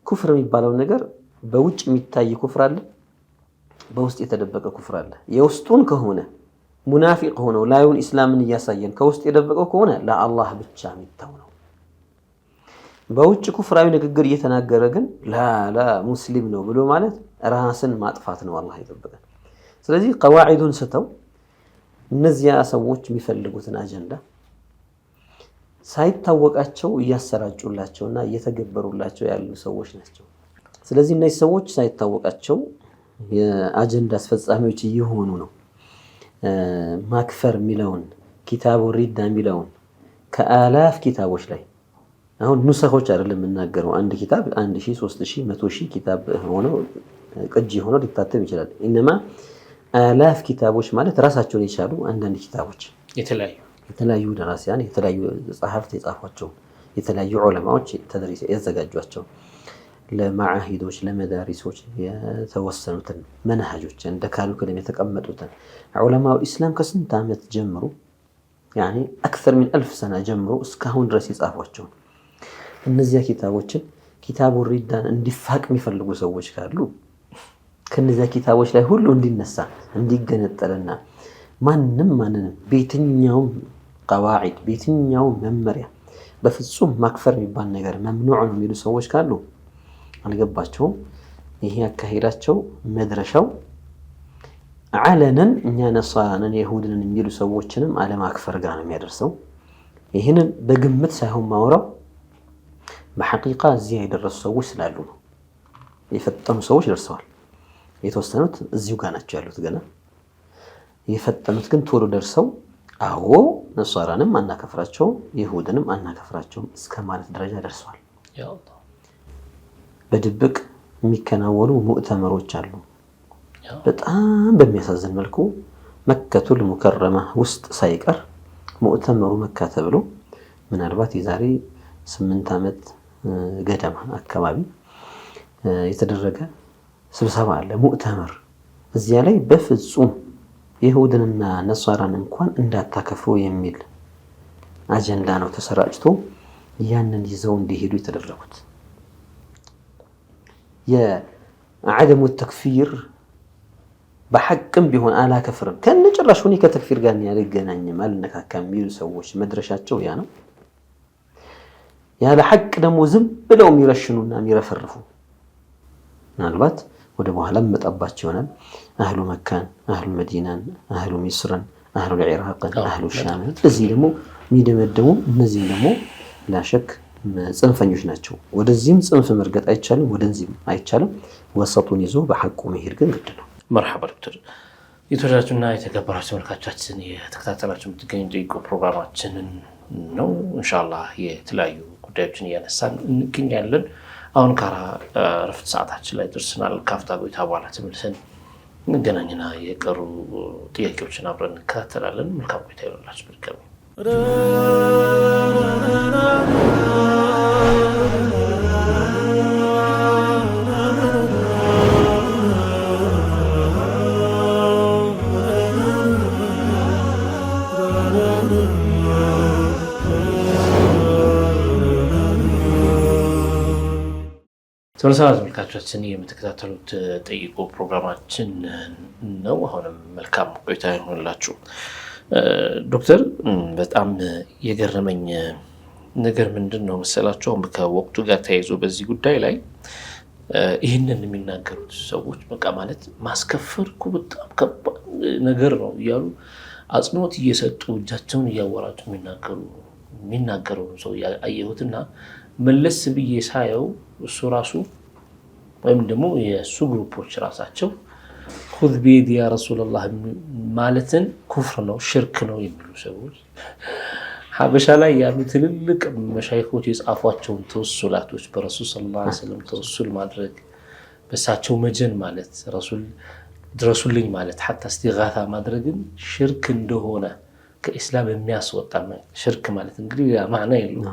ኩፍር የሚባለው ነገር በውጭ የሚታይ ኩፍር አለ፣ በውስጥ የተደበቀ ኩፍር አለ። የውስጡን ከሆነ ሙናፊቅ ሆነው ላዩን ኢስላምን እያሳየን ከውስጥ የደበቀው ከሆነ ለአላህ ብቻ የሚታው ነው። በውጭ ኩፍራዊ ንግግር እየተናገረ ግን ላ ሙስሊም ነው ብሎ ማለት ራስን ማጥፋት ነው። አላህ ይጠብቀን። ስለዚህ ቀዋዒዱን ስተው እነዚያ ሰዎች የሚፈልጉትን አጀንዳ ሳይታወቃቸው እያሰራጩላቸውና እየተገበሩላቸው ያሉ ሰዎች ናቸው። ስለዚህ እነዚህ ሰዎች ሳይታወቃቸው የአጀንዳ አስፈጻሚዎች እየሆኑ ነው። ማክፈር የሚለውን ኪታቡ ሪዳ የሚለውን ከአላፍ ኪታቦች ላይ አሁን ኑሰኾች አይደለም የምናገረው። አንድ ኪታብ 1000፣ 3000፣ 100,000 ኪታብ ሆነው ቅጂ ሆኖ ሊታተም ይችላል። ኢነማ አላፍ ኪታቦች ማለት ራሳቸውን የቻሉ አንዳንድ ኪታቦች የተለያዩ ደራሲያን የተለያዩ ጸሐፍት የጻፏቸው የተለያዩ ዑለማዎች ያዘጋጇቸው ለማዓሂዶች ለመዳሪሶች የተወሰኑትን መንሃጆች እንደ ካሪኩለም የተቀመጡትን ዑለማው ኢስላም ከስንት ዓመት ጀምሮ ያኒ አክثر من 1000 ሰና ጀምሮ እስካሁን ድረስ የጻፏቸው እነዚያ ኪታቦችን ኪታቡ ሪዳን እንዲፋቅ የሚፈልጉ ሰዎች ካሉ ከነዚያ ኪታቦች ላይ ሁሉ እንዲነሳ እንዲገነጠልና ማንንም በየትኛውም ቀዋዒድ በየትኛውም መመሪያ በፍጹም ማክፈር የሚባል ነገር መምኑዕ ነው የሚሉ ሰዎች ካሉ አልገባቸውም። ይሄ አካሄዳቸው መድረሻው ዓለንን እኛ ነሳራንን የሁድንን የሚሉ ሰዎችንም አለማክፈር ጋር ነው የሚያደርሰው። ይህንን በግምት ሳይሆን ማውራው በሐቂቃ እዚህ የደረሱ ሰዎች ስላሉ ነው። የፈጠኑ ሰዎች ደርሰዋል። የተወሰኑት እዚሁ ጋር ናቸው ያሉት ገና። የፈጠኑት ግን ቶሎ ደርሰው አዎ ነሳራንም አናከፍራቸውም ይሁድንም አናከፍራቸውም እስከ ማለት ደረጃ ደርሰዋል። በድብቅ የሚከናወኑ ሙእተመሮች አሉ። በጣም በሚያሳዝን መልኩ መከቱል ሙከረማ ውስጥ ሳይቀር ሙእተመሩ መካ ተብሎ ምናልባት የዛሬ 8 ዓመት ገደማ አካባቢ የተደረገ ስብሰባ አለ ሙእተመር። እዚያ ላይ በፍጹም ይሁድንና ነሳራን እንኳን እንዳታከፍሩ የሚል አጀንዳ ነው ተሰራጭቶ ያንን ይዘው እንዲሄዱ የተደረጉት። የዓደሙ ተክፊር በሐቅም ቢሆን አላከፍርም ከነጭራሹ እኔ ከተክፊር ጋር ያልገናኝም አልነካካም የሚሉ ሰዎች መድረሻቸው ያ ነው። ያለ ሐቅ ደግሞ ዝም ብለው የሚረሽኑና የሚረፈርፉ ምናልባት ወደ በኋላ መጣባቸው ይሆናል። አህሉ መካን፣ አህሉ መዲናን፣ አህሉ ሚስርን፣ አህሉ ኢራቅን፣ አህሉ ሻም እዚህ ደግሞ የሚደመደሙ እነዚህ ደግሞ ላሸክ ጽንፈኞች ናቸው። ወደዚህም ጽንፍ መርገጥ አይቻልም፣ ወደዚህም አይቻልም። ወሰጡን ይዞ በሐቁ መሄድ ግን ግድ ነው። መርሐባ ዶክተር። የተወደዳችሁና የተከበራችሁ ተመልካቾቻችን የተከታተላችሁ የምትገኙ ጠይቁ ፕሮግራማችንን ነው። ኢንሻአላህ የተለያዩ ጉዳዮችን እያነሳን እንገኛለን። አሁን ረፍት ሰዓታችን ላይ ደርሰናል። ካፍታ ቆይታ በኋላ ተመልሰን እንገናኝና የቀሩ ጥያቄዎችን አብረን እንከታተላለን። መልካም ቆይታ ይሆንላችሁ። በድጋሚ ተመልሰናል ተመልካቾቻችን፣ የምትከታተሉት ጠይቁ ፕሮግራማችን ነው። አሁንም መልካም ቆይታ ይሆንላችሁ። ዶክተር በጣም የገረመኝ ነገር ምንድን ነው መሰላችሁ? ከወቅቱ ጋር ተያይዞ በዚህ ጉዳይ ላይ ይህንን የሚናገሩት ሰዎች በቃ ማለት ማስከፈር እኮ በጣም ከባድ ነገር ነው እያሉ አጽንኦት እየሰጡ እጃቸውን እያወራጩ የሚናገሩ ሰው አየሁትና መለስ ብዬ ሳየው እሱ ራሱ ወይም ደግሞ የእሱ ግሩፖች ራሳቸው ሁዝ ቢየዲ ያ ረሱላላህ ማለትን ኩፍር ነው ሽርክ ነው የሚሉ ሰዎች ሀበሻ ላይ ያሉ ትልልቅ መሻይኾች የጻፏቸውን ተወሱላቶች በረሱል ሰለላሁ ዐለይሂ ወሰለም ተወሱል ማድረግ በሳቸው መጀን ማለት ረሱል ድረሱልኝ ማለት ሐታ እስቲጋታ ማድረግን ሽርክ እንደሆነ ከኢስላም የሚያስወጣ ሽርክ ማለት እንግዲህ ያ ማዕና የለው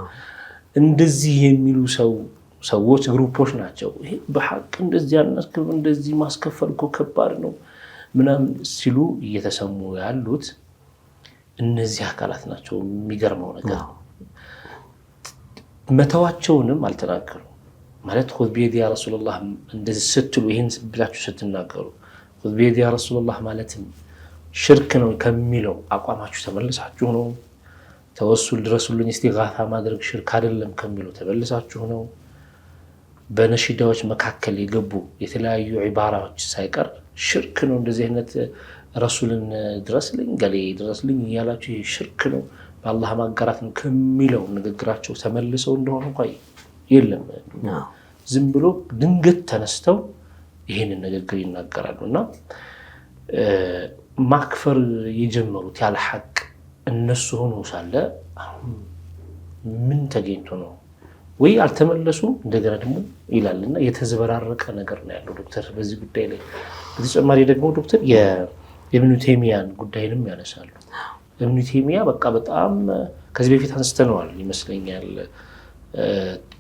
እንደዚህ የሚሉ ሰዎች ግሩፖች ናቸው። ይሄ በሐቅ እንደዚህ ያናስከፍ እንደዚህ ማስከፈል እኮ ከባድ ነው ምናምን ሲሉ እየተሰሙ ያሉት እነዚህ አካላት ናቸው። የሚገርመው ነገር መተዋቸውንም አልተናገሩ ማለት ሁዝ ቢየዲ ያ ረሱላላህ እንደዚህ ስትሉ ይሄን ብላችሁ ስትናገሩ ሁዝ ቢየዲ ያ ረሱላላህ ማለትም ሽርክ ነው ከሚለው አቋማችሁ ተመልሳችሁ ነው። ተወሱል ድረሱልኝ እስቲጋታ ማድረግ ሽርክ አይደለም ከሚለው ተመልሳችሁ ነው። በነሺዳዎች መካከል የገቡ የተለያዩ ዒባራዎች ሳይቀር ሽርክ ነው እንደዚህ አይነት ረሱልን ድረስልኝ ገሌ ድረስልኝ እያላችሁ ይሄ ሽርክ ነው በአላህ ማጋራት ነው ከሚለው ንግግራቸው ተመልሰው እንደሆነ እንኳን የለም። ዝም ብሎ ድንገት ተነስተው ይሄንን ንግግር ይናገራሉና ማክፈር የጀመሩት ያለ ሐቅ እነሱ ሆኖ ሳለ ምን ተገኝቶ ነው ወይ አልተመለሱም እንደገና ደግሞ ይላልና የተዘበራረቀ ነገር ነው ያለው ዶክተር በዚህ ጉዳይ ላይ። በተጨማሪ ደግሞ ዶክተር የኢብኑ ተይሚያን ጉዳይንም ያነሳሉ። ኢብኑ ተይሚያ በቃ በጣም ከዚህ በፊት አንስተነዋል ይመስለኛል።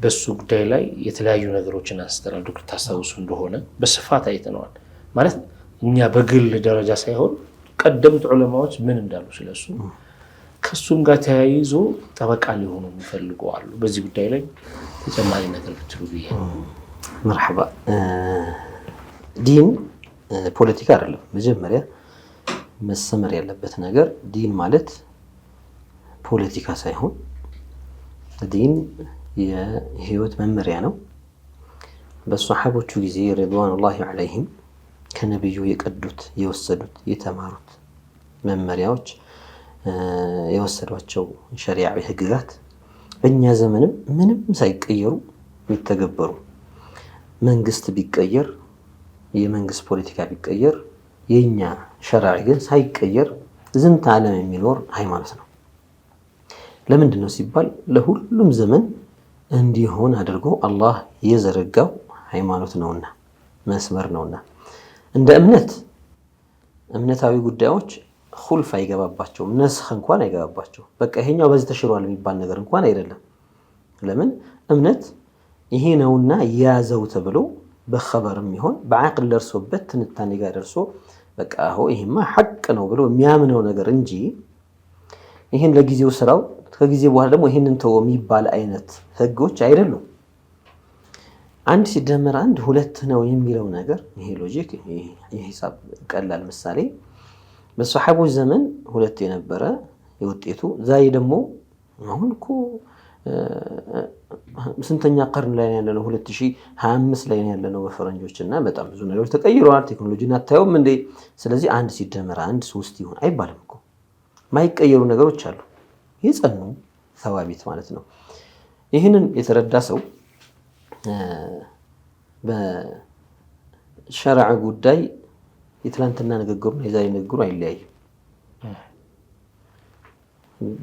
በሱ ጉዳይ ላይ የተለያዩ ነገሮችን አንስተናል። ዶክተር ታስታውሱ እንደሆነ በስፋት አይተነዋል። ማለት እኛ በግል ደረጃ ሳይሆን ቀደምት ዑለማዎች ምን እንዳሉ ስለሱ ከሱም ጋር ተያይዞ ጠበቃ ሊሆኑ የሚፈልጉ አሉ። በዚህ ጉዳይ ላይ ተጨማሪ ነገር ብትሉ ብዬ። መርሐባ። ዲን ፖለቲካ አይደለም። መጀመሪያ መሰመር ያለበት ነገር ዲን ማለት ፖለቲካ ሳይሆን ዲን የህይወት መመሪያ ነው። በሰሐቦቹ ጊዜ ረድዋኑላሂ ዐለይሂም ከነብዩ የቀዱት የወሰዱት የተማሩት መመሪያዎች የወሰዷቸው ሸሪዓዊ ህግጋት በእኛ ዘመንም ምንም ሳይቀየሩ የሚተገበሩ መንግስት ቢቀየር የመንግስት ፖለቲካ ቢቀየር የኛ ሸሪዓ ግን ሳይቀየር ዝንተ ዓለም የሚኖር ሃይማኖት ነው። ለምንድን ነው ሲባል ለሁሉም ዘመን እንዲሆን አድርጎ አላህ የዘረጋው ሃይማኖት ነውና መስመር ነውና እንደ እምነታዊ ጉዳዮች ኹልፍ አይገባባቸውም፣ ነስኽ እንኳን አይገባባቸው። በቃ ይሄኛው በዚህ ተሽሯል የሚባል ነገር እንኳን አይደለም። ለምን እምነት ይሄ ነውና ያዘው ተብሎ በኸበርም ይሆን በአቅል ደርሶበት ትንታኔ ጋር ደርሶ በቃ ይሄማ ሐቅ ነው ብሎ የሚያምነው ነገር እንጂ ይሄን ለጊዜው ስራው ከጊዜ በኋላ ደግሞ ይሄንን ተው የሚባል አይነት ህጎች አይደሉም። አንድ ሲደመር አንድ ሁለት ነው የሚለው ነገር ይሄ ሎጂክ የሂሳብ ቀላል ምሳሌ በሰሐቦች ዘመን ሁለት የነበረ የውጤቱ ዛሬ ደግሞ አሁን እኮ ስንተኛ ቀርን ላይ ያለነው 2025 ላይ ያለነው በፈረንጆችና በጣም ብዙ ነገሮች ተቀይረዋል። ቴክኖሎጂን አታዩም እንዴ? ስለዚህ አንድ ሲደመር አንድ 3 ይሆን አይባልም እኮ። ማይቀየሩ ነገሮች አሉ የጸኑ ተዋቢት ማለት ነው። ይህንን የተረዳ ሰው በሸርዕ ጉዳይ የትላንትና ንግግሩና የዛሬ ንግግሩ አይለያይም።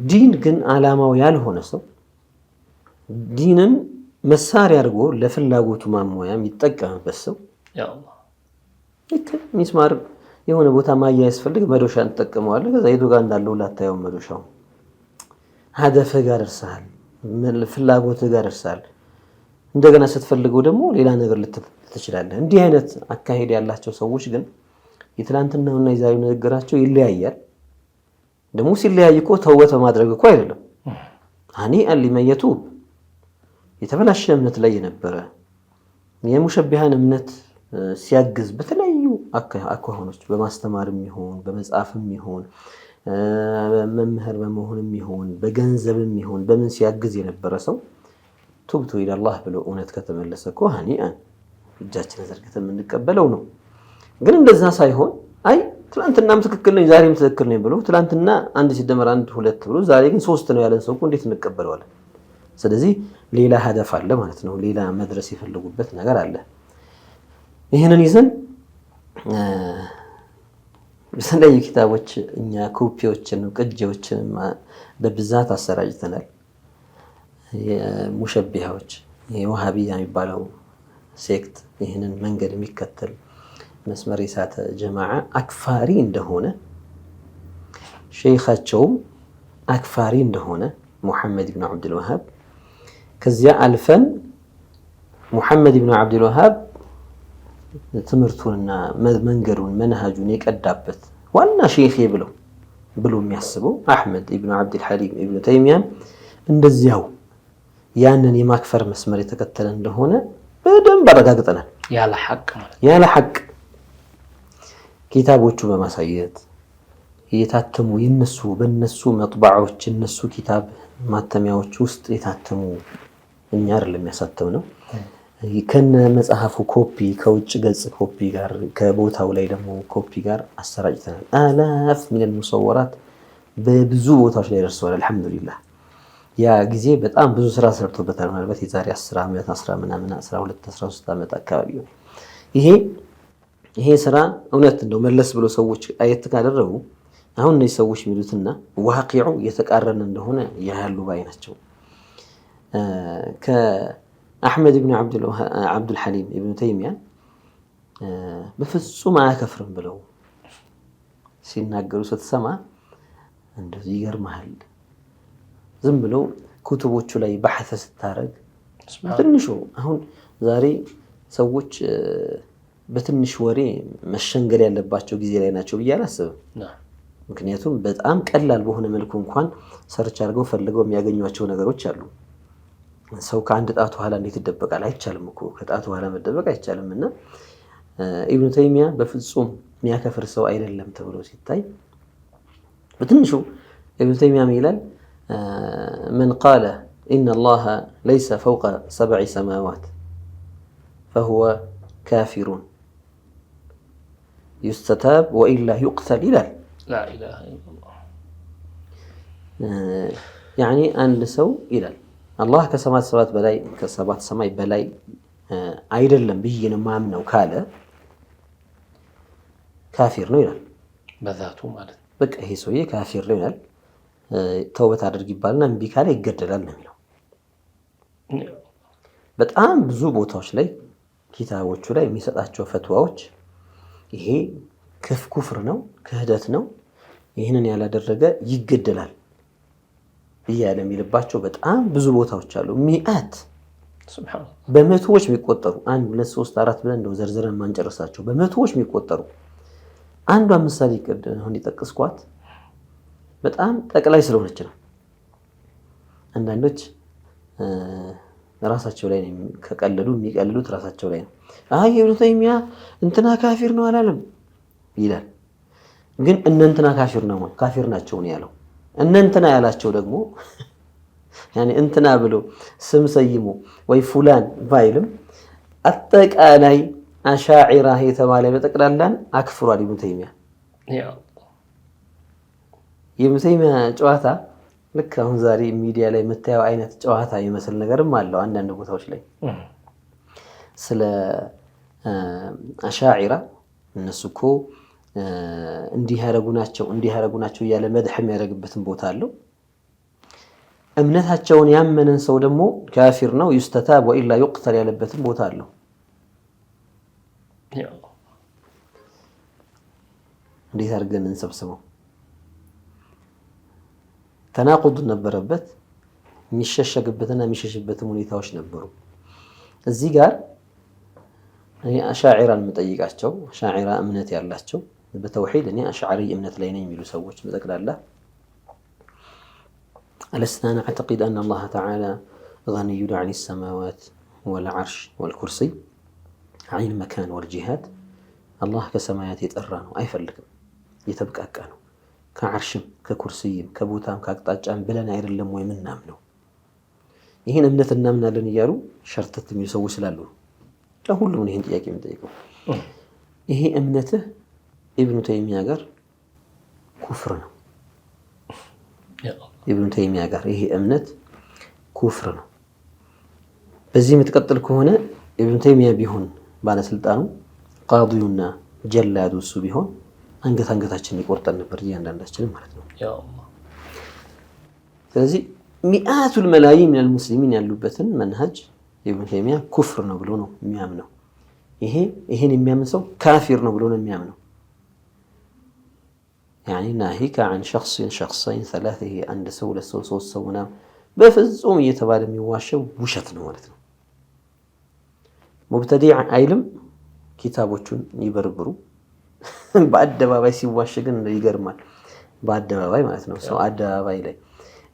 ዲን ግን ዓላማው ያልሆነ ሰው ዲንን መሳሪያ አድርጎ ለፍላጎቱ ማሟያ የሚጠቀምበት ሰው ሚስማር የሆነ ቦታ ማያ ያስፈልግ መዶሻ እንጠቀመዋለን። ከዛ የቱ ጋር እንዳለው ላታየው መዶሻው ሀደፍህ ጋር ደርሰሃል፣ ፍላጎትህ ጋር ደርሰሃል። እንደገና ስትፈልገው ደግሞ ሌላ ነገር ትችላለህ። እንዲህ አይነት አካሄድ ያላቸው ሰዎች ግን የትላንትናውና የዛሬው ንግግራቸው ይለያያል። ደግሞ ሲለያይ እኮ ተውበት በማድረግ እኮ አይደለም። ሀኒአን ሊመን የቱብ የተበላሸ እምነት ላይ የነበረ የሙሸቢሃን እምነት ሲያግዝ በተለያዩ አኳኋኖች በማስተማርም ይሁን በመጻፍም ይሁን መምህር በመሆንም ይሁን በገንዘብም ይሁን በምን ሲያግዝ የነበረ ሰው ቱብቱ ኢለላህ ብሎ እውነት ከተመለሰ እኮ ሀኒአን እጃችንን ዘርግተን የምንቀበለው ነው። ግን እንደዛ ሳይሆን አይ ትላንትናም ትክክል ነኝ ዛሬም ትክክል ነኝ ብሎ ትላንትና 1 ሲደመር 1 2 ብሎ ዛሬ ግን 3 ነው ያለን ሰው እኮ እንዴት እንቀበለዋለን? ስለዚህ ሌላ ሀደፍ አለ ማለት ነው። ሌላ መድረስ የፈለጉበት ነገር አለ። ይህንን ይዘን በተለያዩ ኪታቦች እኛ ኮፒዎችን ቅጂዎችን በብዛት አሰራጭተናል። የሙሸቢሃዎች የዋሃቢያ የሚባለው ሴክት ይህንን መንገድ የሚከተል መስመር የሳተ ጀማዓ አክፋሪ እንደሆነ ሸይኻቸውም አክፋሪ እንደሆነ ሙሐመድ ብን አብዱል ወሃብ ከዚያ አልፈን ሙሐመድ ብን አብዱል ወሃብ ትምህርቱንና መንገዱን መንሃጁን የቀዳበት ዋና ሼኼ ብሎ የሚያስበው አሕመድ ኢብኑ አብዱል ሐሊም ኢብኑ ተይሚያን እንደዚያው ያንን የማክፈር መስመር የተከተለ እንደሆነ በደንብ አረጋግጠናል። ያለ ሐቅ ኪታቦቹ በማሳየት የታተሙ የነሱ በነሱ መጥባዖች እነሱ ኪታብ ማተሚያዎች ውስጥ የታተሙ እኛ አይደለም የሚያሳተም ነው። ከነ መጽሐፉ ኮፒ ከውጭ ገጽ ኮፒ ጋር ከቦታው ላይ ደግሞ ኮፒ ጋር አሰራጭተናል። አላፍ ሚነል ሙሰወራት በብዙ ቦታዎች ላይ ደርሰዋል። አልሐምዱሊላህ ያ ጊዜ በጣም ብዙ ስራ ሰርቶበታል። ምናልባት የዛሬ 10 ዓመት 10 ምናምን 12 13 ዓመት አካባቢ ነው። ይሄ ስራ እውነት እንደው መለስ ብሎ ሰዎች አየት ካደረጉ አሁን እነዚህ ሰዎች የሚሉትና ዋቂዑ የተቃረነ እንደሆነ ያያሉ ባይ ናቸው። ከአሕመድ ብን አብዱል ሐሊም ኢብኑ ተይሚያን በፍጹም አያከፍርም ብለው ሲናገሩ ስትሰማ እንደዚህ ይገርምሃል። ዝም ብለው ኩቱቦቹ ላይ በሐث ስታረግ ትንሹ አሁን ዛሬ ሰዎች በትንሽ ወሬ መሸንገል ያለባቸው ጊዜ ላይ ናቸው ብዬ አላስብም። ምክንያቱም በጣም ቀላል በሆነ መልኩ እንኳን ሰርች አድርገው ፈልገው የሚያገኟቸው ነገሮች አሉ። ሰው ከአንድ ጣቱ ኋላ እንዴት ይደበቃል? አይቻልም እኮ ከጣቱ ኋላ መደበቅ አይቻልም። እና ኢብኑ ተይሚያ በፍጹም የሚያከፍር ሰው አይደለም ተብሎ ሲታይ በትንሹ ኢብኑ ተይሚያ ይላል من قال إن الله ليس فوق 7 سماوات فهو كافر يستتاب وإلا يقتل إلى لا إله إلا الله يعني أن لسو إلى الله كسمات بلاي كسبات سماي بلاي አይደለም ብዬ ነው ማምነው ካለ ካፊር ነው ይላል። በዛቱ ማለት በቃ ይሄ ሰውዬ ካፊር ነው ይላል። ተውበት አድርግ ይባልና እምቢ ካለ ይገደላል ነው የሚለው። በጣም ብዙ ቦታዎች ላይ ኪታቦቹ ላይ የሚሰጣቸው ፈትዋዎች ይሄ ኩፍር ነው ክህደት ነው ይህንን ያላደረገ ይገደላል እያለ የሚልባቸው በጣም ብዙ ቦታዎች አሉ። ሚአት በመቶዎች የሚቆጠሩ 1 2 3 4 ብለን እንደው ዘርዝረን ማንጨርሳቸው በመቶዎች የሚቆጠሩ አንዷ ምሳሌ አሁን የጠቀስኳት በጣም ጠቅላይ ስለሆነች ነው። አንዳንዶች ራሳቸው ላይ ከቀለዱ የሚቀልሉት ራሳቸው ላይ ነው። አይ ኢብኑ ተይሚያ እንትና ካፊር ነው አላለም ይላል። ግን እነንትና ካፊር ናቸው ነው ያለው። እነንትና ያላቸው ደግሞ ያኔ እንትና ብሎ ስም ሰይሞ ወይ ፉላን ባይልም አጠቃላይ አሻዒራ የተባለ በጠቅላላን አክፍሯል ኢብኑ ተይሚያ። የኢብኑ ተይሚያ ጨዋታ ልክ አሁን ዛሬ ሚዲያ ላይ የምታየው አይነት ጨዋታ ይመስል ነገርም አለው። አንዳንድ ቦታዎች ላይ ስለ አሻዒራ እነሱ እኮ እንዲህ ያደረጉ ናቸው እያለ መድሕ የሚያደርግበትን ቦታ አለው። እምነታቸውን ያመነን ሰው ደግሞ ካፊር ነው ዩስተታብ ወኢላ ይቅተል ያለበትን ቦታ አለው። እንዴት አድርገን እንሰብስበው? ተናቁድ ነበረበት። የሚሸሸግበትና የሚሸሽበትም ሁኔታዎች ነበሩ። እዚህ ጋር እኔ አሻዒራን የምጠይቃቸው አሻዒራ እምነት ያላቸው በተውሂድ እኔ አሽዓሪ እምነት ላይ ነኝ የሚሉ ሰዎች በጠቅላላ አለስና ነዕተቂድ አነ አላህ ተዓላ ገኒዩን ዐን ሰማዋት ወልዐርሽ ወልኩርሲይ ዐን መካን ወልጂሃድ አላህ ከሰማያት የጠራ ነው፣ አይፈልግም፣ የተብቃቃ ነው። ከዐርሽም ከኩርሲይም ከቦታም ከአቅጣጫም ብለን አይደለም ወይ ምናምነው? ይህን እምነት እናምናለን እያሉ ሸርተት የሚሉ ሰዎች ስላሉ ለሁሉም ይህን ጥያቄ የምንጠይቀው ይሄ እምነትህ ኢብኑ ተይሚያ ጋር ኩፍር ነው። ኢብኑ ተይሚያ ጋር ይሄ እምነት ኩፍር ነው። በዚህ የምትቀጥል ከሆነ ኢብኑ ተይሚያ ቢሆን ባለስልጣኑ ቃዲዩና ጀላዱ እሱ ቢሆን አንገታችን ይቆርጠን ነበር እያንዳንዳችንም ማለት ነው። ስለዚህ ሚአቱል መላይን ሚነል ሙስሊሚን ያሉበትን መንሀጅ ኢብኑ ተይሚያ ኩፍር ነው ብሎ ነው የሚያምነው። ይሄን የሚያምን ሰው ካፊር ነው ብሎ ነው የሚያምነው። ያኒ ናሂከ ዐን ሸኽሲን ሸኽሰይን ሰላሳ ይሄ አንድ ሰው ሁለት ሰው ሶስት ሰው ምናምን በፍጹም እየተባለ የሚዋሸው ውሸት ነው ማለት ነው። ሙብተዲዕ አይልም፣ ኪታቦቹን ይበርብሩ። በአደባባይ ሲዋሽ ግን ይገርማል። በአደባባይ ማለት ነው። ሰው አደባባይ ላይ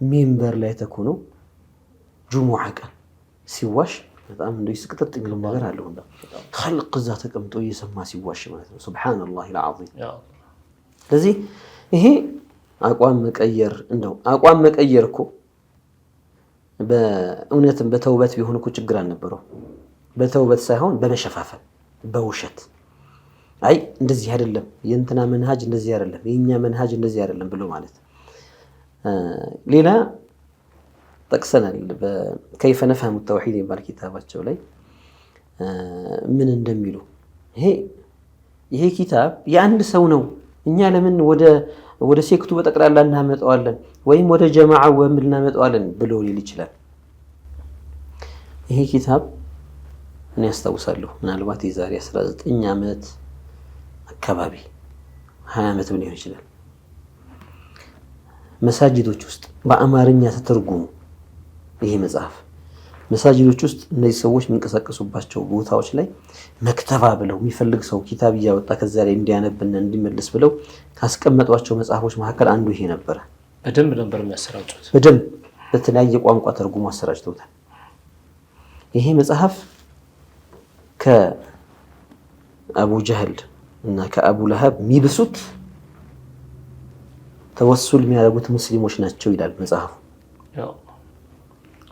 ሚንበር ላይ ተኮኖ ጁሙዓ ቀን ሲዋሽ በጣም እንደው ይስቅጥጥ የሚል ነገር አለው። ኸልቅ እዛ ተቀምጦ እየሰማ ሲዋሽ ማለት ነው። ሱብሓነላሂል ዐዚም። ስለዚህ ይሄ አቋም መቀየር እንደው አቋም መቀየር እኮ በእውነትም በተውበት ቢሆን እኮ ችግር አልነበረው። በተውበት ሳይሆን በመሸፋፈን በውሸት አይ እንደዚህ አይደለም የእንትና መንሃጅ እንደዚህ አይደለም የኛ መንሃጅ እንደዚህ አይደለም ብሎ ማለት ሌላ ጠቅሰናል። በከይፈ ነፍሀሙ ተውሂድ የሚባል ኪታባቸው ላይ ምን እንደሚሉ ይሄ ኪታብ የአንድ ሰው ነው፣ እኛ ለምን ወደ ሴክቱ በጠቅላላ እናመጣዋለን ወይም ወደ ጀማዓ ወምን እናመጣዋለን ብሎ ሊል ይችላል። ይሄ ኪታብ እኔ ያስታውሳለሁ ምናልባት የዛሬ 19 ዓመት አካባቢ 20 ዓመት ሊሆን ይችላል መሳጅዶች ውስጥ በአማርኛ ተተርጉሙ ይሄ መጽሐፍ መሳጅዶች ውስጥ እነዚህ ሰዎች የሚንቀሳቀሱባቸው ቦታዎች ላይ መክተባ ብለው የሚፈልግ ሰው ኪታብ እያወጣ ከዛ ላይ እንዲያነብና እንዲመልስ ብለው ካስቀመጧቸው መጽሐፎች መካከል አንዱ ይሄ ነበረ። በደንብ ነበር የሚያሰራጩት። በደንብ በተለያየ ቋንቋ ተርጉሞ አሰራጭተውታል። ይሄ መጽሐፍ ከአቡ ጀህል እና ከአቡ ለሀብ የሚብሱት ተወሱል የሚያደርጉት ሙስሊሞች ናቸው ይላል መጽሐፉ።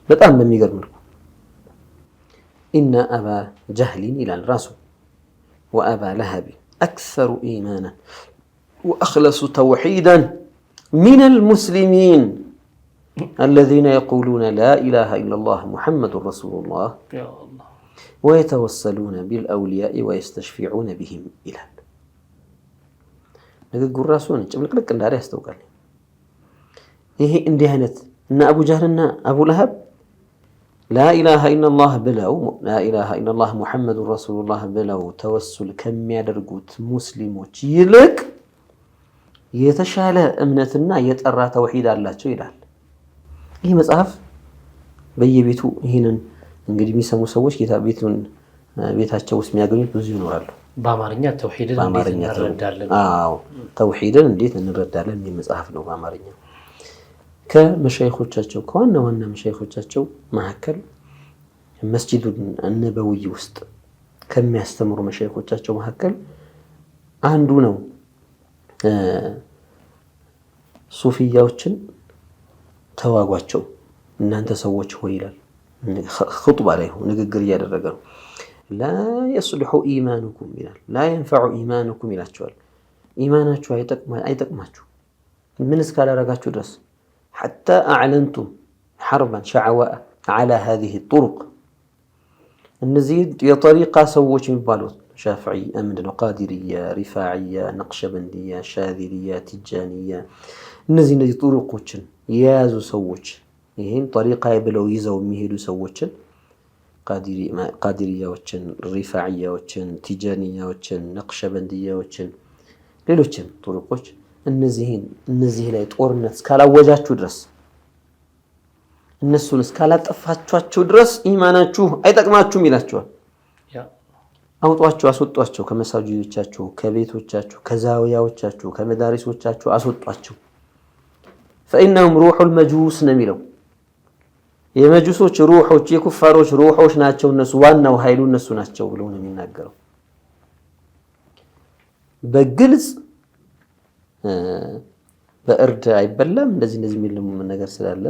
በጣም በሚገርም መልኩ ኢነ አባ ጀህሊን ይላል ራሱ ወአባ ለሀብ አክሰሩ ኢማናን ወአኽለሱ ተውሒዳን ሚነል ሙስሊሚን አለዚነ የቁሉነ ላ ኢላሃ ኢለላህ ሙሐመዱን ረሱሉላህ ወየተወሰሉነ ቢልአውሊያኢ ወየስተሽፊዑነ ቢሂም ይላል። ንግግሩ ራሱን ጭምልቅልቅ እንዳለ ያስታውቃል። ይሄ እንዲህ አይነት እና አቡ ጀህልና አቡ ለሀብ ላኢላሃ ኢለላህ ብለው ላኢላሃ ኢለላህ ሙሐመዱን ረሱሉላህ ብለው ተወሱል ከሚያደርጉት ሙስሊሞች ይልቅ የተሻለ እምነትና የጠራ ተውሂድ አላቸው ይላል። ይህ መጽሐፍ በየቤቱ ይህንን እንግዲህ የሚሰሙ ሰዎች ቤታቸው ውስጥ የሚያገኙት ብዙ ይኖራሉ። በአማርኛ ተውሂድን እንዴት እንረዳለን የሚል መጽሐፍ ነው በአማርኛ። ከመሻይኾቻቸው ከዋና ዋና መሻይኾቻቸው መካከል መስጂዱ ነበዊ ውስጥ ከሚያስተምሩ መሻይኾቻቸው መካከል አንዱ ነው። ሱፊያዎችን ተዋጓቸው እናንተ ሰዎች ሆይ ይላል። ኹጥባ ላይ ንግግር እያደረገ ነው። ላ የስልሑ ኢማኑኩም ይላል። ላ የንፈዑ ኢማኑኩም ይላቸዋል። ኢማናችሁ አይጠቅማችሁ ምን እስካላረጋችሁ ድረስ ሐታ አዕለንቱም ሐርበን ሸዕዋአ ዐላ ሃዚሂ ጡሩቅ። እነዚህ የጠሪቃ ሰዎች የሚባሉት ሻፍዒ፣ ምንድነው ቃዲርያ፣ ሪፋዕያ፣ ነቅሸበንድያ፣ ሻዚልያ፣ ቲጃንያ እነዚህ ጡሩቆችን የያዙ ሰዎች ይህን ጠሪቃ ብለው ይዘው የሚሄዱ ሰዎችን ቃዲርያዎችን፣ ሪፋዕያዎችን፣ ቲጃንያዎችን፣ ነቅሸበንድያዎችን ሌሎችም ጥሩቆች እነዚህ ላይ ጦርነት እስካላወጃችሁ ድረስ እነሱን እስካላጠፋችኋቸው ድረስ ኢማናችሁ አይጠቅማችሁም ይላችኋል። አውጧቸው፣ አስወጧቸው ከመሳጅዶቻችሁ፣ ከቤቶቻችሁ፣ ከዛውያዎቻችሁ፣ ከመዳሪሶቻችሁ አስወጧቸው። فإنهم روح المجوس ነው የሚለው። የመጁሶች ሩሖች የኩፋሮች ሩሖች ናቸው እነሱ፣ ዋናው ኃይሉ እነሱ ናቸው ብሎ ነው የሚናገረው። በግልጽ በእርድ አይበላም እንደዚህ የሚል ነገር ስላለ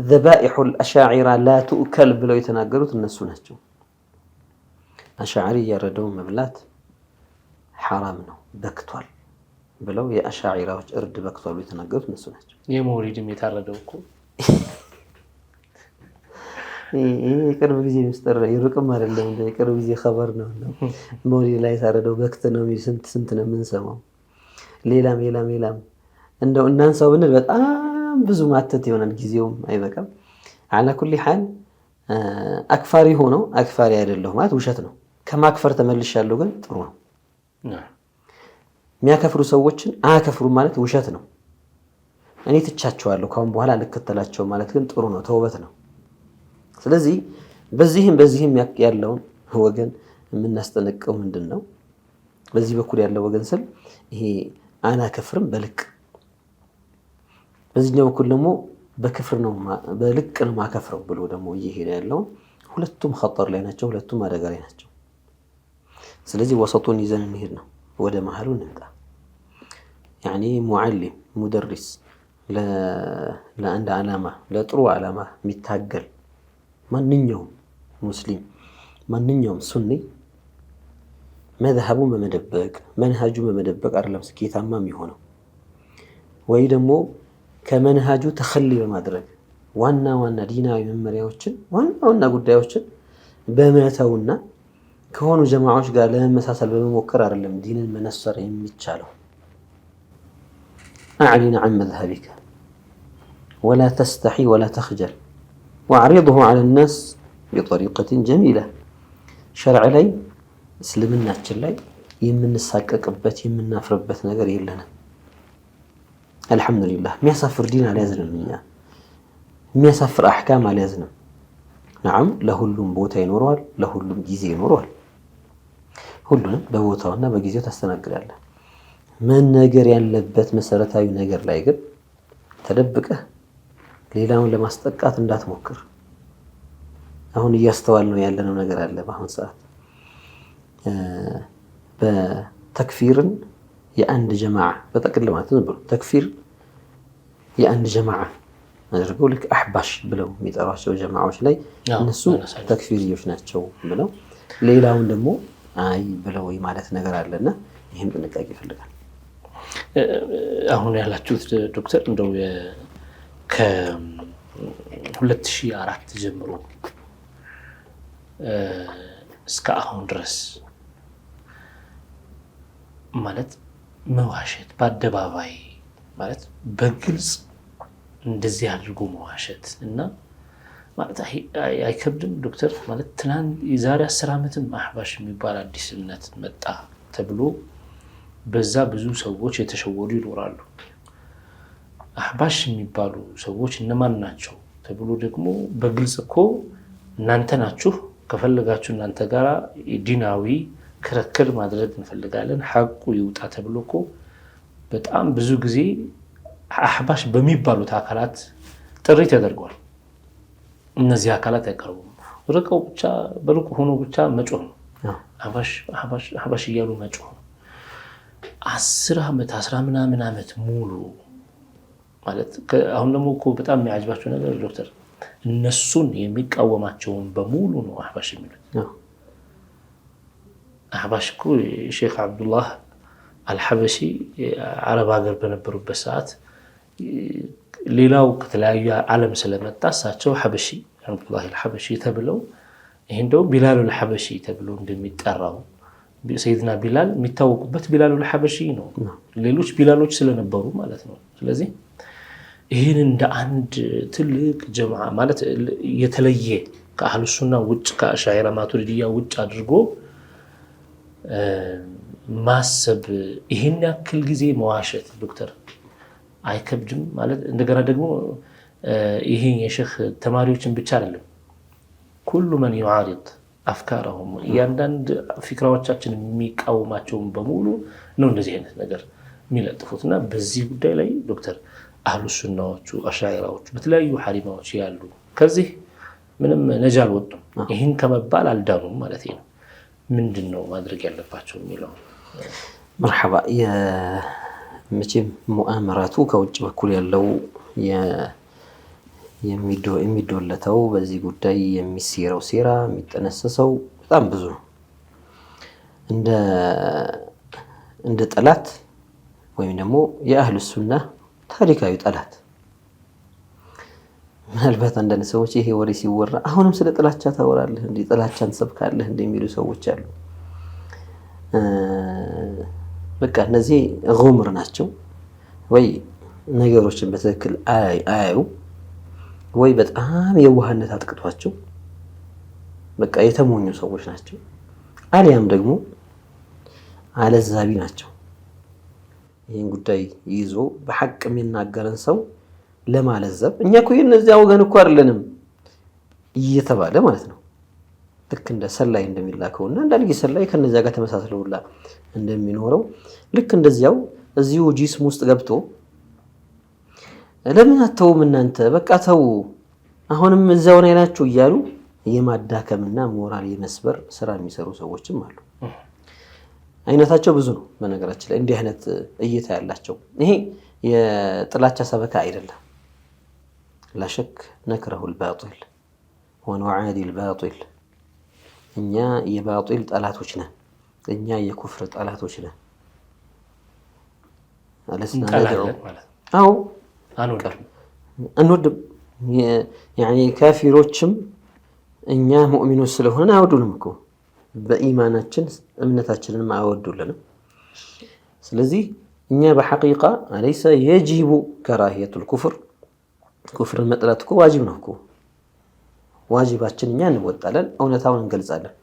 ذبائح الأشاعرة لا تؤكل ብለው የተናገሩት እነሱ ናቸው። አሻዕሪ ያረደው መብላት حرام ነው በክቷል ብለው የአሻዕራዎች እርድ በክቷል የተናገሩት እነሱ ናቸው። የመውሊድም የታረደው እኮ የቅርብ ጊዜ ምስጢር ይሩቅም አይደለም እንደ የቅርብ ጊዜ خبر ነው። መውሊድ ላይ የታረደው በክት ነው የሚል ስንት ነው የምንሰማው። ሌላም እንደው እናንሳው ብንል በጣም ብዙ ማተት ይሆናል፣ ጊዜውም አይበቃም። على كل حال አክፋሪ ሆኖ አክፋሪ አይደለሁ ማለት ውሸት ነው። ከማክፈር ተመልሻለሁ ግን ጥሩ ነው። የሚያከፍሩ ሰዎችን አያከፍሩም ማለት ውሸት ነው። እኔ ትቻቸዋለሁ ካሁን በኋላ ልከተላቸው ማለት ግን ጥሩ ነው፣ ተውበት ነው። ስለዚህ በዚህም ያለውን ወገን የምናስጠነቀው ምንድነው? በዚህ በኩል ያለው ወገን ስል ይሄ አናከፍርም በልቅ፣ በዚህኛው በኩል ደግሞ በክፍር ነው በልቅ ነው ማከፍረው ብሎ ደግሞ እየሄደ ያለው ሁለቱም خطر ላይ ናቸው፣ ሁለቱም አደጋ ላይ ናቸው። ስለዚህ ወሰጡን ይዘን እንሄድ ነው፣ ወደ መሃሉ እንምጣ። يعني معلم مدرس ለአንድ ዓላማ ለጥሩ ዓላማ የሚታገል ማንኛውም ሙስሊም ማንኛውም ሱኒ መዝሀቡ በመደበቅ መንሃጁ በመደበቅ አይደለም ስኬታማ የሚሆነው፣ ወይ ደግሞ ከመንሃጁ ተخلي በማድረግ ዋና ዲናዊ መመሪያዎችን ዋና ጉዳዮችን በመተውና ከሆኑ ጀማዓዎች ጋር ለመመሳሰል በመሞከር አይደለም ዲንን መነሰር የሚቻለው። أعلن عن مذهبك ولا تستحي ولا تخجل واعرضه على الناس بطريقة جميلة. شرع لي اسلمناችን ላይ የምንሳቀቅበት የምናፍርበት ነገር የለንም። አልহামዱሊላህ የሚያሳፍር ዲን አልያዝንም፣ የሚያሳፍር አህካም አልያዝንም። نعم ለሁሉም ቦታ ይኖረዋል፣ ለሁሉም ጊዜ ይኖረዋል። ሁሉንም በቦታውና በጊዜው ታስተናግዳለህ። መነገር ያለበት መሰረታዊ ነገር ላይ ግን ተደብቀህ ሌላውን ለማስጠቃት እንዳትሞክር። አሁን እያስተዋልነው ያለነው ነገር አለ በአሁን ሰዓት በተክፊርን የአንድ ጀማዓ በጠቅል ማለት ነው ብሎ ተክፊር የአንድ ጀማዓ አድርገው ልክ አህባሽ ብለው የሚጠሯቸው ጀማዓዎች ላይ እነሱ ተክፊሪዮች ናቸው ብለው ሌላውን ደግሞ አይ ብለው ማለት ነገር አለና ይሄን ጥንቃቄ ይፈልጋል። አሁን ያላችሁት ዶክተር እንደው ከ2004 ጀምሮ እስከ አሁን ድረስ ማለት መዋሸት በአደባባይ ማለት በግልጽ እንደዚህ አድርጎ መዋሸት እና ማለት አይከብድም ዶክተር? ማለት ትናንት የዛሬ 10 ዓመትም አህባሽ የሚባል አዲስ እምነት መጣ ተብሎ በዛ ብዙ ሰዎች የተሸወዱ ይኖራሉ። አህባሽ የሚባሉ ሰዎች እነማን ናቸው ተብሎ ደግሞ በግልጽ እኮ እናንተ ናችሁ ከፈለጋችሁ እናንተ ጋር ዲናዊ ክርክር ማድረግ እንፈልጋለን ሐቁ ይውጣ ተብሎ እኮ በጣም ብዙ ጊዜ አህባሽ በሚባሉት አካላት ጥሪ ተደርጓል። እነዚህ አካላት አይቀርቡም፣ ርቀው ብቻ በሩቅ ሆኖ ብቻ መጮህ ነው። አህባሽ እያሉ መጮህ ነው። 10 ዓመት 10 ምናምን ዓመት ሙሉ ማለት አሁን ደግሞ እኮ በጣም የሚያጅባቸው ነገር ዶክተር እነሱን የሚቃወማቸውን በሙሉ ነው አህባሽ የሚሉት። አህባሽ እኮ ሼክ አብዱላህ አልሐበሺ አረብ ሀገር በነበሩበት ሰዓት ሌላው ከተለያዩ ዓለም ስለመጣ እሳቸው ሐበሺ አብዱላህ አልሐበሺ ተብለው ይሄ እንደው ቢላል አልሐበሺ ተብሎ እንደሚጠራው ሰይድና ቢላል የሚታወቁበት ቢላል አልሐበሺ ነው፣ ሌሎች ቢላሎች ስለነበሩ ማለት ነው። ስለዚህ ይሄን እንደ አንድ ትልቅ ጀማዓ ማለት የተለየ ከአህሉ ሱና ውጭ ከአሻዒራ ማቱሪዲያ ውጭ አድርጎ ማሰብ ይሄን ያክል ጊዜ መዋሸት ዶክተር አይከብድም ማለት? እንደገና ደግሞ ይሄ የሼህ ተማሪዎችን ብቻ አይደለም ኩሉ መን يعارض አፍካረሁም እያንዳንድ ፊክራዎቻችን የሚቃወማቸውን በሙሉ ነው እንደዚህ አይነት ነገር የሚለጥፉት። እና በዚህ ጉዳይ ላይ ዶክተር አህሉ ሱናዎቹ አሻዒራዎቹ በተለያዩ ሐሪማዎች ያሉ ከዚህ ምንም ነጃ አልወጡም፣ ይህን ከመባል አልዳኑም ማለት ነው። ምንድን ነው ማድረግ ያለባቸው የሚለው? መርሐባ። የመቼም ሙአመራቱ ከውጭ በኩል ያለው የሚዶለተው በዚህ ጉዳይ የሚሴረው ሴራ የሚጠነሰሰው በጣም ብዙ ነው። እንደ ጠላት ወይም ደግሞ የአህሉ ሱና ታሪካዊ ጠላት። ምናልባት አንዳንድ ሰዎች ይሄ ወሬ ሲወራ አሁንም ስለ ጥላቻ ታወራለህ እንዴ፣ ጥላቻን ሰብካለህ እንደሚሉ ሰዎች አሉ። በቃ እነዚህ ጉምር ናቸው። ወይ ነገሮችን በትክክል አያዩ፣ ወይ በጣም የዋህነት አጥቅቷቸው በቃ የተሞኙ ሰዎች ናቸው። አሊያም ደግሞ አለዛቢ ናቸው። ይህን ጉዳይ ይዞ በሐቅ የሚናገረን ሰው ለማለዘብ እኛ እኮ የነዚያ ወገን እኮ አይደለንም እየተባለ ማለት ነው። ልክ እንደ ሰላይ እንደሚላከውና አንዳንድ ጊዜ ሰላይ ከነዚያ ጋር ተመሳስለውላ እንደሚኖረው ልክ እንደዚያው እዚሁ ጂስም ውስጥ ገብቶ ለምን አተውም እናንተ በቃ ተው አሁንም እዛው ላይ ናችሁ እያሉ የማዳከምና ሞራል የመስበር ስራ የሚሰሩ ሰዎችም አሉ። አይነታቸው ብዙ ነው። በነገራችን ላይ እንዲህ አይነት እይታ ያላቸው ይሄ የጥላቻ ሰበካ አይደለም። ላሸክ ነክረሁል ባጢል ወኑዓዲል ባጢል። እኛ የባጢል ጠላቶች ነን፣ እኛ የኩፍር ጠላቶች ነን። አዎ አንወድም። ያኒ ካፊሮችም እኛ ሙእሚኖች ስለሆነ አይወዱንም እኮ በኢማናችን እምነታችንን አይወዱልንም። ስለዚህ እኛ በሐቂቃ አለይሰ የጂቡ ከራሂየቱል ኩፍር፣ ኩፍርን መጥላት እኮ ዋጅብ ነው እኮ። ዋጅባችን እኛ እንወጣለን፣ እውነታውን እንገልጻለን።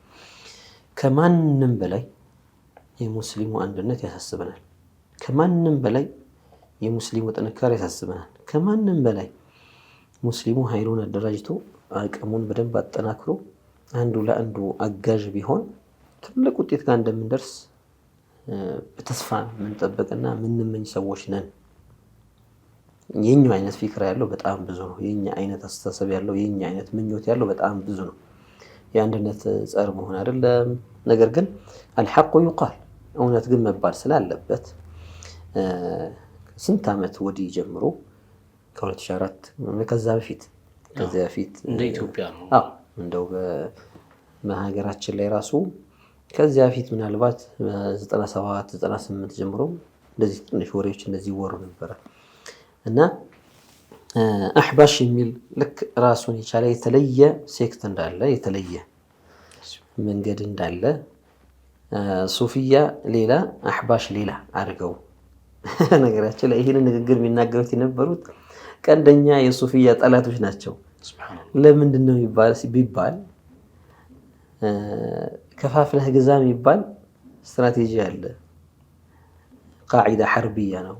ከማንም በላይ የሙስሊሙ አንድነት ያሳስበናል። ከማንም በላይ የሙስሊሙ ጥንካሬ ያሳስበናል። ከማንም በላይ ሙስሊሙ ኃይሉን አደራጅቶ አቅሙን በደንብ አጠናክሮ አንዱ ለአንዱ አጋዥ ቢሆን ትልቅ ውጤት ጋር እንደምንደርስ በተስፋ የምንጠብቅና የምንመኝ ሰዎች ነን። የኛ አይነት ፊክራ ያለው በጣም ብዙ ነው። የኛ አይነት አስተሳሰብ ያለው፣ የኛ አይነት ምኞት ያለው በጣም ብዙ ነው። የአንድነት ጸር መሆን አይደለም። ነገር ግን አልሐቁ ይቃል፣ እውነት ግን መባል ስላለበት ስንት ዓመት ወዲህ ጀምሮ ከ2004 ከዛ በፊት እንደ ኢትዮጵያ ነው። አዎ እንደው በሀገራችን ላይ ራሱ ከዚያ በፊት ምናልባት 97 98 ጀምሮ እንደዚህ ትንሽ ወሬዎች እንደዚህ ይወሩ ነበረ እና አህባሽ የሚል ልክ ራሱን የቻለ የተለየ ሴክት እንዳለ፣ የተለየ መንገድ እንዳለ፣ ሱፊያ ሌላ አህባሽ ሌላ አድርገው ነገራችን ላይ ይህን ንግግር የሚናገሩት የነበሩት ቀንደኛ የሱፊያ ጠላቶች ናቸው። ለምንድን ነው ቢባል ከፋፍለህ ግዛ የሚባል ስትራቴጂ አለ። ቃዒዳ ሐርቢያ ነው።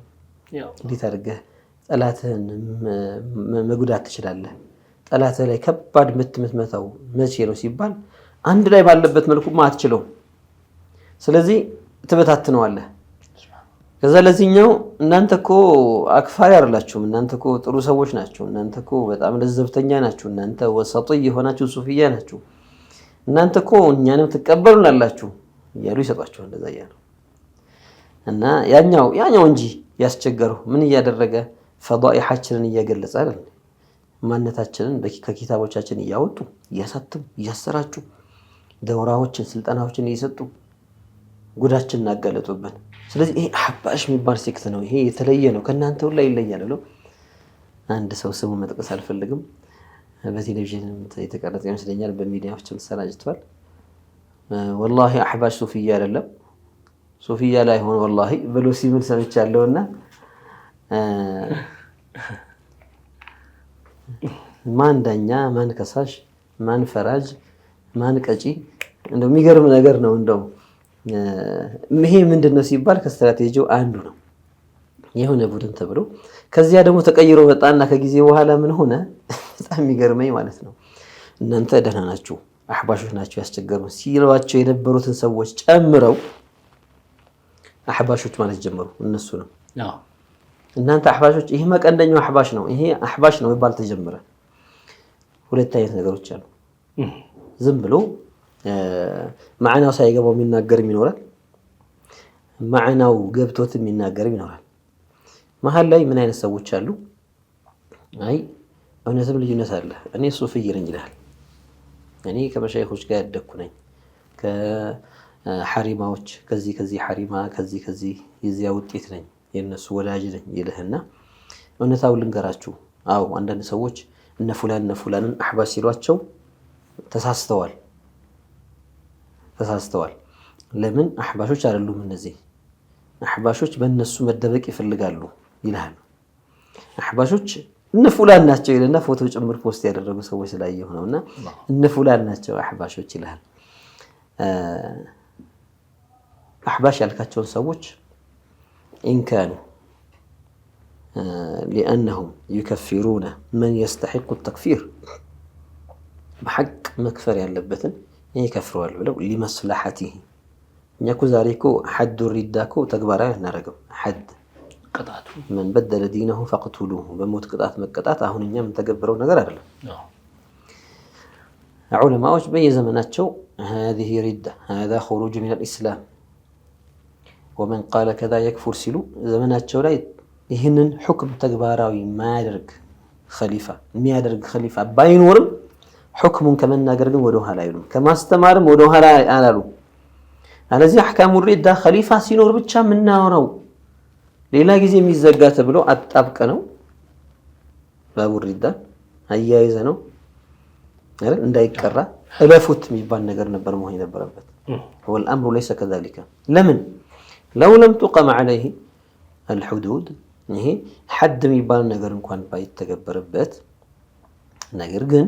እንዴት አድርገህ ጠላትህን መጉዳት ትችላለህ? ጠላትህ ላይ ከባድ ምትመታው መቼ ነው ሲባል አንድ ላይ ባለበት መልኩማ አትችለውም። ስለዚህ ትበታትነዋለህ። ከዛ ለዚህኛው እናንተ እኮ አክፋሪ አይደላችሁም፣ እናንተ እኮ ጥሩ ሰዎች ናችሁ፣ እናንተ እኮ በጣም ለዘብተኛ ናችሁ፣ እናንተ ወሰጡ የሆናችሁ ሱፊያ ናችሁ፣ እናንተ እኮ እኛንም ትቀበሉናላችሁ እያሉ ይሰጧቸዋል። እንደዛ እያሉ እና ያኛው እንጂ ያስቸገረው ምን እያደረገ ፈዳኢሐችንን እየገለጸ አይደል? ማንነታችንን ከኪታቦቻችን እያወጡ እያሳተሙ እያሰራጩ ደውራዎችን ስልጠናዎችን እየሰጡ ጉዳችንን አጋለጡብን። ስለዚህ ይሄ አህባሽ የሚባል ሴክት ነው፣ ይሄ የተለየ ነው፣ ከእናንተ ሁላ ይለያል ብለው አንድ ሰው ስሙ መጥቀስ አልፈልግም፣ በቴሌቪዥን የተቀረጸ ይመስለኛል፣ በሚዲያዎችም ተሰራጭቷል። ወላሂ አህባሽ ሱፊያ አይደለም፣ ሱፊያ ላይ ሆነ ወላሂ ብሎ ሲምል ሰምቻለሁና ማን ዳኛ፣ ማን ከሳሽ፣ ማን ፈራጅ፣ ማን ቀጪ እንደው የሚገርም ነገር ነው። እንደው ይሄ ምንድነው ሲባል ከስትራቴጂው አንዱ ነው። የሆነ ቡድን ተብሎ ከዚያ ደግሞ ተቀይሮ መጣና ከጊዜ በኋላ ምን ሆነ? በጣም የሚገርመኝ ማለት ነው እናንተ ደህና ናችሁ አህባሾች ናቸው ያስቸገሩን ሲሏቸው የነበሩትን ሰዎች ጨምረው አህባሾች ማለት ጀመሩ። እነሱ ነው እናንተ አህባሾች፣ ይሄ መቀንደኛው አህባሽ ነው፣ ይሄ አህባሽ ነው ይባል ተጀመረ። ሁለት አይነት ነገሮች አሉ። ዝም ብሎ ማዕናው ሳይገባው የሚናገርም ይኖራል፣ ማዕናው ገብቶት የሚናገርም ይኖራል። መሀል ላይ ምን አይነት ሰዎች አሉ? አይ እውነትም ልዩነት አለ፣ እኔ ሱፍይ ነኝ ይላል። እኔ ከመሻይኾች ጋር ያደኩ ነኝ፣ ከሐሪማዎች ከዚህ ሐሪማ ከዚህ የዚያ ውጤት ነኝ፣ የነሱ ወዳጅ ነኝ ይልህና እውነታው ልንገራችሁ። አዎ አንዳንድ ሰዎች እነ ፉላንን አህባሽ ሲሏቸው ተሳስተዋል። ለምን? አህባሾች አይደሉም እነዚህ አህባሾች በእነሱ መደበቅ ይፈልጋሉ ይልሃል። አህባሾች እነ ፉላን ናቸው ይልና ፎቶ ጭምር ፖስት ያደረጉ ሰዎች ስላየሁ ነውና እነ ፉላን ናቸው አህባሾች ይልሃል። አህባሽ ያልካቸውን ሰዎች ኢንካኑ ሊአነሁም ዩከፊሩነ መን የስተሒቁ ተክፊር በሐቅ መክፈር ያለበትን ይከፍረዋል ብለው ሊመስላሐቲህ። እኛ እኮ ዛሬ እኮ ሐዱ ሪዳ እኮ ተግባራዊ እናደርገው ሐድ ቅጣቱ መን በደለ ዲነሁ ፈቅቱሉሁ በሞት ቅጣት መቀጣት አሁን እኛ የምንተገብረው ነገር አይደለም። ዑለማዎች በየዘመናቸው هذه ردة هذا خروج من الإسلام ومن قال كذا يكفر ሲሉ ዘመናቸው ላይ ይህንን ሁክም ተግባራዊ ማያደርግ የሚያደርግ ኸሊፋ ባይኖርም ሁክሙን ከመናገር ግን ወደ ኋላ አይሉም፣ ከማስተማርም ወደ ኋላ አላሉ። አለዚህ አህካሙ ሪዳ ኸሊፋ ሲኖር ብቻ የምናወራው ሌላ ጊዜ የሚዘጋ ተብሎ አጣብቀ ነው ባቡ ሪዳ አያይዘ ነው አይደል እንዳይቀራ እለፉት የሚባል ነገር ነበር መሆን የነበረበት። والامر ليس كذلك ለምን لو لم تقم عليه الحدود ይሄ ሐድ የሚባል ነገር እንኳን ባይተገበረበት ነገር ግን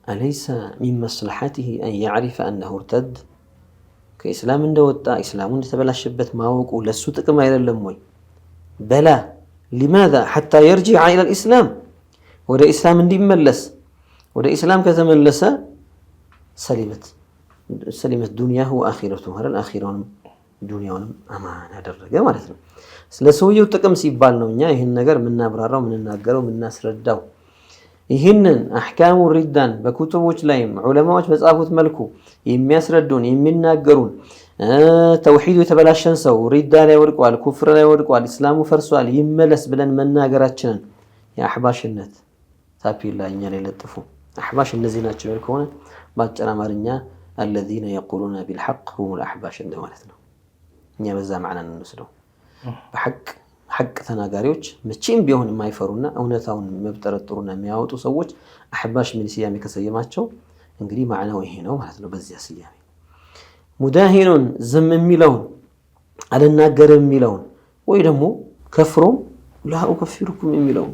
أليس من مصلحته أن يعرف أنه ارتد كإسلام እንደወጣ إسلامون ተበላሽበት ማወቁ ለሱ ጥቅም አይደለም ወይ? بلا لماذا حتى يرجع إلى الإسلام ወደ ኢስላም እንዲመለስ ወደ ኢስላም ከተመለሰ ሰሊመት ዱንያሁ ወአኺረቱ ሀረን አኺራውንም ዱንያውንም አማን ያደረገ ማለት ነው። ስለ ሰውየው ጥቅም ሲባል ነው እኛ ይህን ነገር የምናብራራው የምንናገረው የምናስረዳው። ይህንን አሕካሙ ሪዳን በኩቱቦች ላይም ዑለማዎች በጻፉት መልኩ የሚያስረዱን የሚናገሩን ተውሂዱ የተበላሸን ሰው ሪዳ ላይ ወድቋል፣ ኩፍር ላይ ወድቋል፣ ኢስላሙ ፈርሷል ይመለስ ብለን መናገራችንን የአሕባሽነት ታፔላ እኛ ላይ ለጥፉ። አሕባሽ እነዚህ ናቸው ያል ከሆነ በአጭር አማርኛ الذين يقولون بالحق هم الأحباش ማለት ነው። እኛ በዛ ማዕና እንወስደው። በሐቅ ተናጋሪዎች መቼም ቢሆን የማይፈሩና እውነታውን መብጠረጥሩና የሚያወጡ ሰዎች አሕባሽ ምን ሲያሜ ከሰየማቸው እንግዲህ ማዕናው ይሄ ነው ማለት ነው። በዚያ ሲያሜ ሙዳሂኑን ዝም የሚለውን አልናገርም የሚለውን ወይ ደግሞ ከፍሮም ላ ኡከፊሩኩም የሚለውን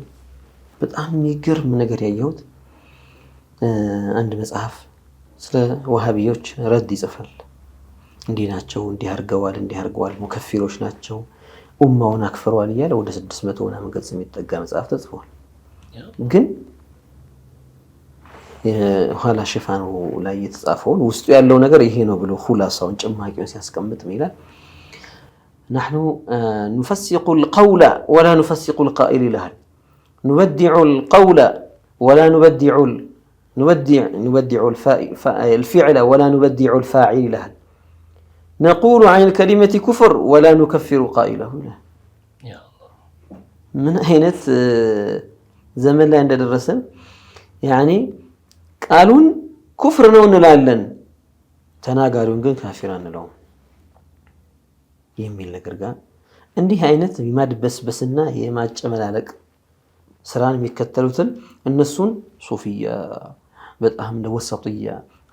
በጣም የሚገርም ነገር ያየሁት አንድ መጽሐፍ ስለ ወሃቢዮች ረድ ይጽፋል። እንዲህ ናቸው እንዲህ አድርገዋል ሙከፊሮች ናቸው ኡማውን አክፈሯል እያለ ወደ 600 ምናምን ገጽ የሚጠጋ መጽሐፍ ተጽፏል። ግን ኋላ ሽፋኑ ላይ የተጻፈውን ውስጡ ያለው ነገር ይሄ ነው ብሎ ሁላሳውን ጭማቂውን ሲያስቀምጥ ይላል نحن نفسق القول ولا نفسق القائل له نبدع القول ولا نبدع الفعل ولا نبدع الفاعل له نقول عن الكلمة كفر ولا نكفر قائله له. يا الله من حينت زمن لا عند الرسم يعني قالون كفر ነው እንላለን ተናጋሪውን ግን ካፊር አንለውም የሚል ነገር ጋር እንዲህ አይነት የማድበስበስና የማጨመላለቅ ስራን የሚከተሉትን እነሱን ሱፊያ በጣም ወሰጥያ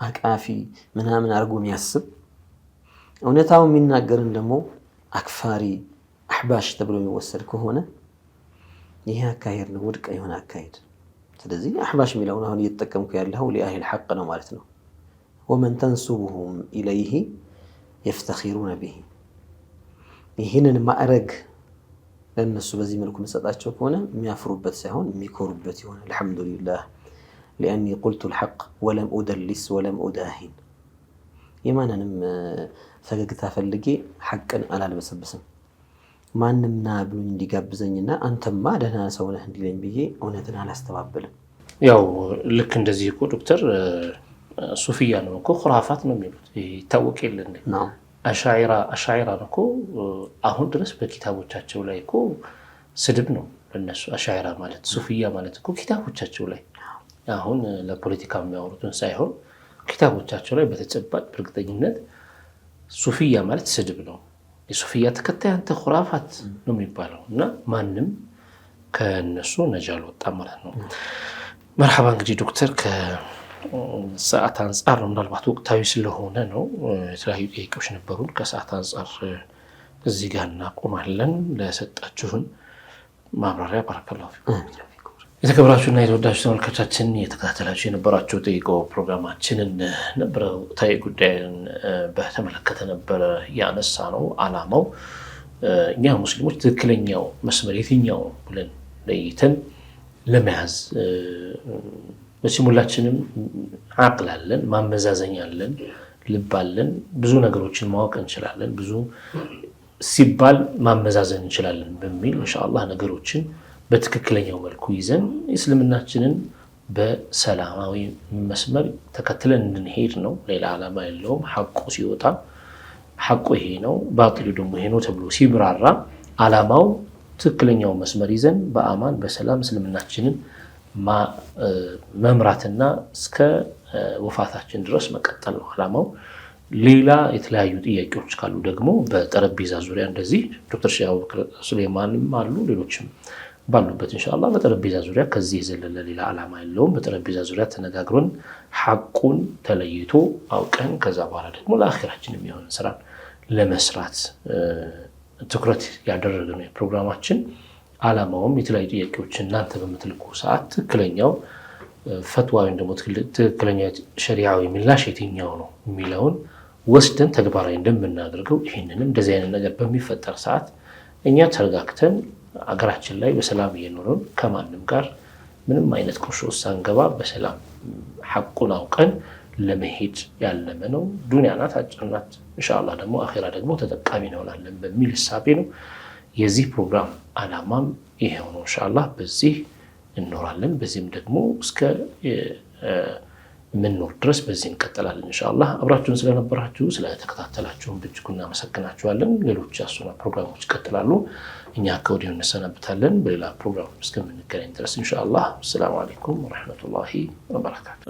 አቃፊ ምናምን አርጎ የሚያስብ እውነታው የሚናገርን ደግሞ አክፋሪ አሕባሽ ተብሎ የሚወሰድ ከሆነ ይሄ አካሄድ ነው ውድቅ የሆነ አካሄድ። ስለዚህ አሕባሽ የሚለውን አሁን እየተጠቀምኩ ያለው ለአህል ሐቅ ነው ማለት ነው። ወመን ተንሱቡሁም ኢለይሂ يفتخرون به ይህንን ማዕረግ ለነሱ በዚህ መልኩ መሰጣቸው ከሆነ የሚያፍሩበት ሳይሆን የሚኮሩበት ይሆናል አልহামዱሊላህ لاني قلت الحق ولم ادلس ولم اداهن የማንንም ፈገግታ ፈልጌ ሐቅን አላልበሰብስም ማንንም ና ብሎኝ እንዲጋብዘኝና አንተማ ደህና ሰው ነህ እንዲለኝ ብዬ እውነትን አላስተባበልም ያው ልክ እንደዚህ እኮ ዶክተር ሱፊያ ነው እኮ ኹራፋት ነው የሚሉት ይታወቅ የለ እንዴ ነው አሻዒራ ነው እኮ አሁን ድረስ በኪታቦቻቸው ላይ እኮ ስድብ ነው ለነሱ አሻዒራ ማለት ሱፊያ ማለት እኮ ኪታቦቻቸው ላይ አሁን ለፖለቲካ የሚያወሩትን ሳይሆን ኪታቦቻቸው ላይ በተጨባጭ በእርግጠኝነት ሱፊያ ማለት ስድብ ነው የሱፊያ ተከታይ አንተ ኹራፋት ነው የሚባለው እና ማንም ከነሱ ነጃል ወጣ ማለት ነው مرحبا እንግዲህ ዶክተር ከሰዓት አንፃር ምናልባት ወቅታዊ ስለሆነ ነው የተለያዩ ጥያቄዎች ነበሩን ከሰዓት አንፃር እዚህ ጋር እናቆማለን ለሰጣችሁን ማብራሪያ ባረከላሁ ፊኩም የተከበራችሁና የተወዳችሁ ተመልካቾቻችን የተከታተላችሁ የነበራችሁ ጠይቆ ፕሮግራማችንን ነበር ወቅታዊ ጉዳይን በተመለከተ ነበር ያነሳ ነው አላማው እኛ ሙስሊሞች ትክክለኛው መስመር የትኛው ብለን ለይተን ለመያዝ በሲሙላችንም አቅል አለን ማመዛዘኛ አለን ልብ አለን ብዙ ነገሮችን ማወቅ እንችላለን ብዙ ሲባል ማመዛዘን እንችላለን በሚል ኢንሻአላህ ነገሮችን በትክክለኛው መልኩ ይዘን እስልምናችንን በሰላማዊ መስመር ተከትለን እንድንሄድ ነው ሌላ ዓላማ የለውም ሐቁ ሲወጣ ሐቁ ይሄ ነው ባጢሉ ደግሞ ይሄ ነው ተብሎ ሲብራራ ዓላማው ትክክለኛው መስመር ይዘን በአማን በሰላም እስልምናችንን መምራትና እስከ ወፋታችን ድረስ መቀጠል ነው ዓላማው ሌላ የተለያዩ ጥያቄዎች ካሉ ደግሞ በጠረጴዛ ዙሪያ እንደዚህ ዶክተር ሼህ አቡበክር ሱሌማንም አሉ ሌሎችም ባሉበት ኢንሻአላህ በጠረጴዛ ዙሪያ ከዚህ የዘለለ ሌላ ዓላማ የለውም በጠረጴዛ ዙሪያ ተነጋግረን ሐቁን ተለይቶ አውቀን ከዛ በኋላ ደግሞ ለአኺራችን የሚሆን ስራ ለመስራት ትኩረት ያደረገው ፕሮግራማችን ዓላማውም የተለያዩ ጥያቄዎች እናንተ በመትልቁ ሰዓት ትክክለኛው ፈትዋው እንደሞ ትክክለኛ ሸሪዓዊ ምላሽ የትኛው ነው የሚለውን ወስደን ተግባራዊ እንደምናደርገው ይሄንንም እንደዚህ አይነት ነገር በሚፈጠር ሰዓት እኛ ተረጋግተን አገራችን ላይ በሰላም እየኖርን ከማንም ጋር ምንም አይነት ቁርሾ ሳንገባ በሰላም ሐቁን አውቀን ለመሄድ ያለመ ነው ዱንያ ናት አጭር ናት ኢንሻአላህ ደግሞ አኺራ ደግሞ ተጠቃሚ እንሆናለን በሚል ሐሳብ ነው የዚህ ፕሮግራም ዓላማም ይሄው ነው ኢንሻአላህ በዚህ እንኖራለን በዚህም ደግሞ እስከ ምንኖር ድረስ በዚህ እንቀጥላለን ኢንሻአላህ አብራችሁን ስለነበራችሁ ስለተከታተላችሁን በእጅጉ እናመሰግናችኋለን ሌሎች ያሱና ፕሮግራሞች ይቀጥላሉ እኛ ከወዲሁ እንሰናበታለን በሌላ ፕሮግራም እስከምንገናኝ ድረስ ኢንሻአላህ ሰላም አለይኩም ወራህመቱላሂ ወበረካቱ